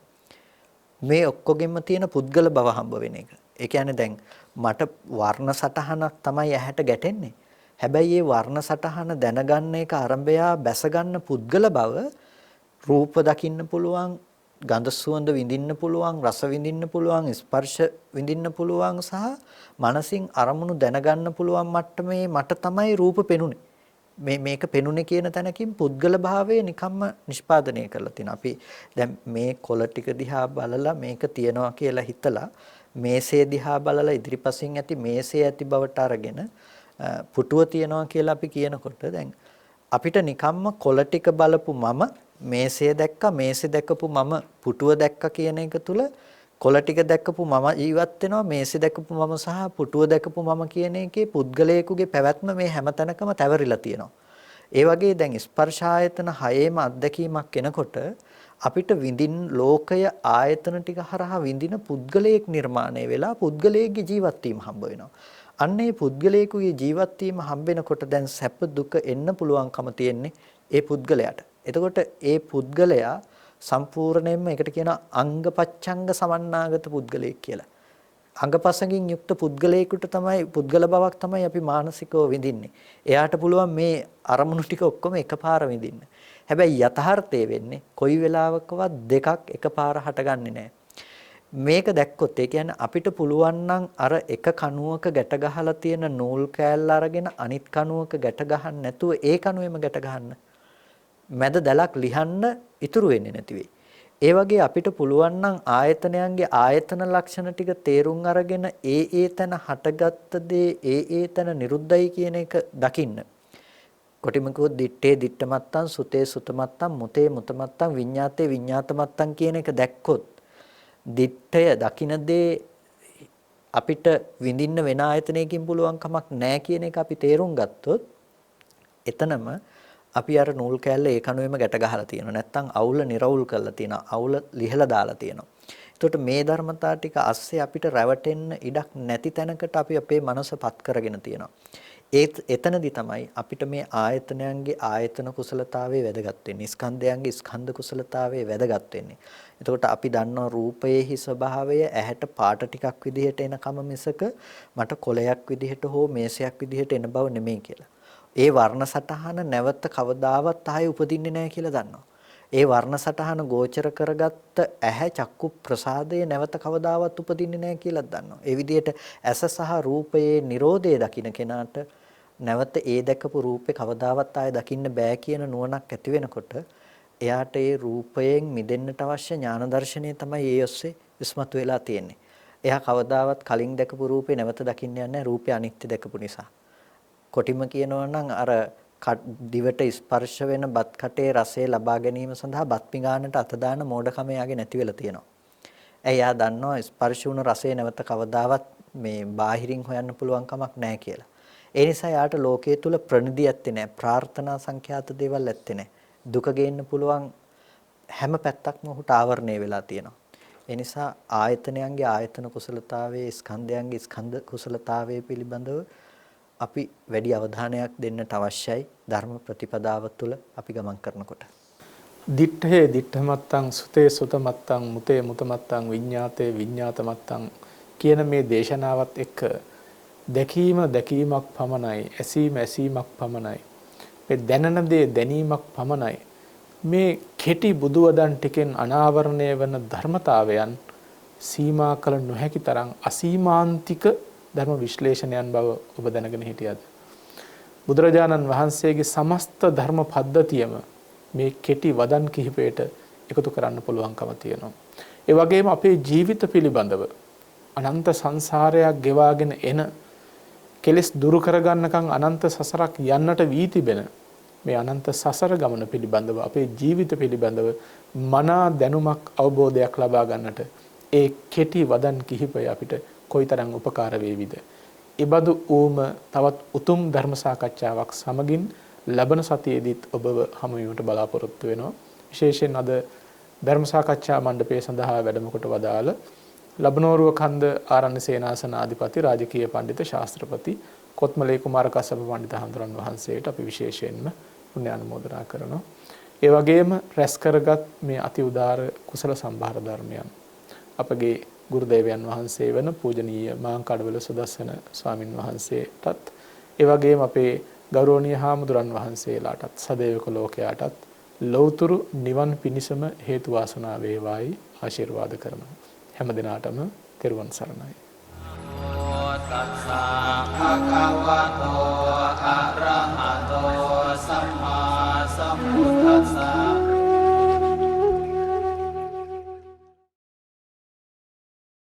මේ ඔක්කොගෙම තියෙන පුද්ගල බව හම්බ වෙන එක. ඒ කියන්නේ දැන් මට වර්ණ සටහනක් තමයි ඇහැට ගැටෙන්නේ. හැබැයි මේ වර්ණ සටහන දැනගන්න එක ආරම්භයා බැස ගන්න පුද්ගල බව රූප දකින්න පුළුවන්, ගඳ සුවඳ විඳින්න පුළුවන්, රස විඳින්න පුළුවන්, ස්පර්ශ විඳින්න පුළුවන් සහ මනසින් අරමුණු දැනගන්න පුළුවන් මට්ටමේ මට තමයි රූප පෙනුනේ. මේක පෙනුනේ කියන තැනකින් පුද්ගල භාවය නිකම්ම නිෂ්පාදනය කරලා තිනවා. අපි දැන් මේ කොළ ටික දිහා බලලා මේක තියනවා කියලා හිතලා මේසේ දිහා බලලා ඉදිරිපසින් ඇති මේසේ ඇති බවට අරගෙන පුටුව තියනවා කියලා අපි කියනකොට දැන් අපිට නිකම්ම කොළ ටික බලපු මම මේසේ දැක්කා මේසේ දැකපු මම පුටුව දැක්කා කියන එක තුල කොළ ටික දැක්කපු මම ජීවත් වෙනවා මේසේ දැකපු මම සහ පුටුව දැකපු මම කියන එකේ පුද්ගලයෙකුගේ පැවැත්ම මේ හැමතැනකම තැවරිලා තියෙනවා. ඒ වගේ දැන් ස්පර්ශ ආයතන හයේම අත්දැකීමක් එනකොට අපිට විඳින් ලෝකය ආයතන ටික හරහා විඳින පුද්ගලයෙක් නිර්මාණය වෙලා පුද්ගලයෙක්ගේ ජීවත් වීම හම්බ වෙනවා. අන්න ඒ පුද්ගලයෙකුගේ ජීවත් වීම හම්බ වෙනකොට දැන් සැප දුක එන්න පුළුවන්කම තියෙන්නේ ඒ පුද්ගලයාට. එතකොට ඒ පුද්ගලයා සම්පූර්ණයෙන්ම ඒකට කියනවා අංගපච්ඡංග සමන්නාගත පුද්ගලයෙක් කියලා. අංගපසංගින් යුක්ත පුද්ගලයෙකුට තමයි පුද්ගල බවක් තමයි අපි මානසිකව විඳින්නේ. එයාට පුළුවන් මේ අරමුණු ටික ඔක්කොම එකපාර විඳින්න. හැබැයි යථාර්ථය වෙන්නේ කොයි වෙලාවකවත් දෙකක් එකපාර හටගන්නේ නැහැ. මේක දැක්කොත් ඒ කියන්නේ අපිට පුළුවන් නම් අර එක කණුවක ගැට ගහලා තියෙන නූල් කෑල්ල අරගෙන අනිත් කණුවක ගැට ගහන්න නැතුව ඒ කණුවෙම ගැට ගහන්න. මැද දැලක් ලිහන්න ඉතුරු වෙන්නේ නැති වෙයි. ඒ වගේ අපිට පුළුවන් නම් ආයතනයන්ගේ ආයතන ලක්ෂණ ටික තේරුම් අරගෙන ඒ තැන හටගත්ත දේ ඒ තැන නිරුද්ධයි කියන එක දකින්න. කොටිම කිව්වොත් දිත්තේ දිත්තමත්තන් සුතේ සුතමත්තන් මුතේ මුතමත්තන් විඤ්ඤාතේ විඤ්ඤාතමත්තන් කියන එක දැක්කොත් දිත්තය දකින්න දේ අපිට විඳින්න වෙන ආයතනයකින් පුළුවන් කමක් නැහැ කියන එක අපි තේරුම් ගත්තොත් එතනම අපි අර නූල් කෑල්ල ඒ කණුවෙම ගැට ගහලා තියෙනවා. නැත්තම් අවුල නිරවුල් කරලා තියෙනවා. අවුල ලිහලා දාලා තියෙනවා. එතකොට මේ ධර්මතා ටික අස්සේ අපිට රැවටෙන්න ඉඩක් නැති තැනකට අපි අපේ මනසපත් කරගෙන තියෙනවා. එතනදි තමයි අපිට මේ ආයතනයන්ගේ ආයතන කුසලතාවයේ වැදගත් වෙන්නේ. ස්කන්ධයන්ගේ ස්කන්ධ කුසලතාවයේ වැදගත් වෙන්නේ. එතකොට අපි දන්නවා රූපයේහි ස්වභාවය ඇහැට පාට ටිකක් විදිහට එනකම මිසක මට කොලයක් විදිහට හෝ මේසයක් විදිහට එන බව නෙමෙයි කියලා. ඒ වර්ණ සටහන නැවත කවදාවත් ආයේ උපදින්නේ නැහැ කියලා දන්නවා. ඒ වර්ණ සටහන ගෝචර කරගත්ත ඇහැ චක්කු ප්‍රසාදයේ නැවත කවදාවත් උපදින්නේ නැහැ කියලා දන්නවා. ඒ විදිහට ඇස සහ රූපයේ Nirodhe දකින්න කෙනාට නැවත ඒ දැකපු රූපේ කවදාවත් ආයේ දකින්න බෑ කියන නුවණක් ඇති වෙනකොට එයාට ඒ රූපයෙන් මිදෙන්නට අවශ්‍ය ඥාන දර්ශනය තමයි ඒ ඔස්සේ ඉස්මතු වෙලා තියෙන්නේ. එයා කවදාවත් කලින් දැකපු රූපේ නැවත දකින්න යන්නේ නැහැ රූපය අනිත්‍ය දැකපු නිසා. කොටිම කියනවා නම් අර දිවට ස්පර්ශ වෙන බත් කටේ රසය ලබා ගැනීම සඳහා බත් පිඟානට අත දාන මෝඩකම යාගේ නැති වෙලා තියෙනවා. එයා දන්නවා ස්පර්ශ වුණු රසය නැවත කවදාවත් මේ බාහිරින් හොයන්න පුළුවන් කමක් නැහැ කියලා. ඒ නිසා යාට ලෝකයේ තුල ප්‍රනිධිය ඇත්තේ නැහැ. ප්‍රාර්ථනා සංඛ්‍යාත දේවල් ඇත්තේ නැහැ. දුක ගේන්න පුළුවන් හැම පැත්තක්ම ඔහුට ආවරණය වෙලා තියෙනවා. ඒ නිසා ආයතනයන්ගේ ආයතන කුසලතාවයේ ස්කන්ධයන්ගේ ස්කන්ධ කුසලතාවයේ පිළිබඳව අපි වැඩි අවධානයක් දෙන්නට අවශ්‍යයි ධර්ම ප්‍රතිපදාව තුළ අපි ගමන් කරනකොට. දිත්තේ දිත්තමත්තං සුතේ සුතමත්තං මුතේ මුතමත්තං විඤ්ඤාතේ විඤ්ඤාතමත්තං කියන මේ දේශනාවත් එක්ක දැකීම දැකීමක් පමණයි, ඇසීම ඇසීමක් පමණයි, මේ දැනන දේ දැනීමක් පමණයි. මේ කෙටි බුදුවදන් ටිකෙන් අනාවරණය වන ධර්මතාවයන් සීමා කළ නොහැකි තරම් අසීමාන්තික ධර්ම විශ්ලේෂණයන් බව ඔබ දැනගෙන හිටියද? බුදුරජාණන් වහන්සේගේ සමස්ත ධර්ම පද්ධතියම මේ කෙටි වදන් කිහිපයට එකතු කරන්න පුළුවන්කම තියෙනවා. ඒ වගේම අපේ ජීවිත පිළිබඳව අනන්ත සංසාරයක් ගෙවාගෙන එන කෙලෙස් දුරු කරගන්නකම් අනන්ත සසරක් යන්නට වී තිබෙන මේ අනන්ත සසර ගමන පිළිබඳව අපේ ජීවිත පිළිබඳව මනා දැනුමක් අවබෝධයක් ලබා ගන්නට ඒ කෙටි වදන් කිහිපය අපිට කොයිතරම් උපකාර වේවිද? ඉබඳු ඌම තවත් උතුම් ධර්ම සාකච්ඡාවක් සමගින් ලබන සතියේදීත් ඔබව හමු වීමට බලාපොරොත්තු වෙනවා. විශේෂයෙන් අද ධර්ම සාකච්ඡා මණ්ඩපය සඳහා වැඩම කොට වදාළ ලබනෝරුව කන්ද ආරණ්‍ය සේනාසන අධිපති රාජකීය පඬිත ශාස්ත්‍රපති කොත්මලේ කුමාර කස්සප පඬිත හඳුරන් වහන්සේට අපි විශේෂයෙන්ම පුණ්‍ය අනුමෝදනා කරනවා. ඒ වගේම රැස් කරගත් මේ අති උදාර කුසල සම්භාර ධර්මයන් අපගේ ගුරු දේවයන් වහන්සේ වන පූජනීය මාංකඩවල සුදස්සන ස්වාමින් වහන්සේටත් ඒ වගේම අපේ ගෞරවනීය හාමුදුරන් වහන්සේලාටත් සදේවක ලෝකයාටත් ලෞතුරු නිවන් පිණිසම හේතු වාසනා වේවායි ආශිර්වාද කරනවා. හැම දිනාටම තෙරුවන් සරණයි. තස්සා භගවතෝ අරහතෝ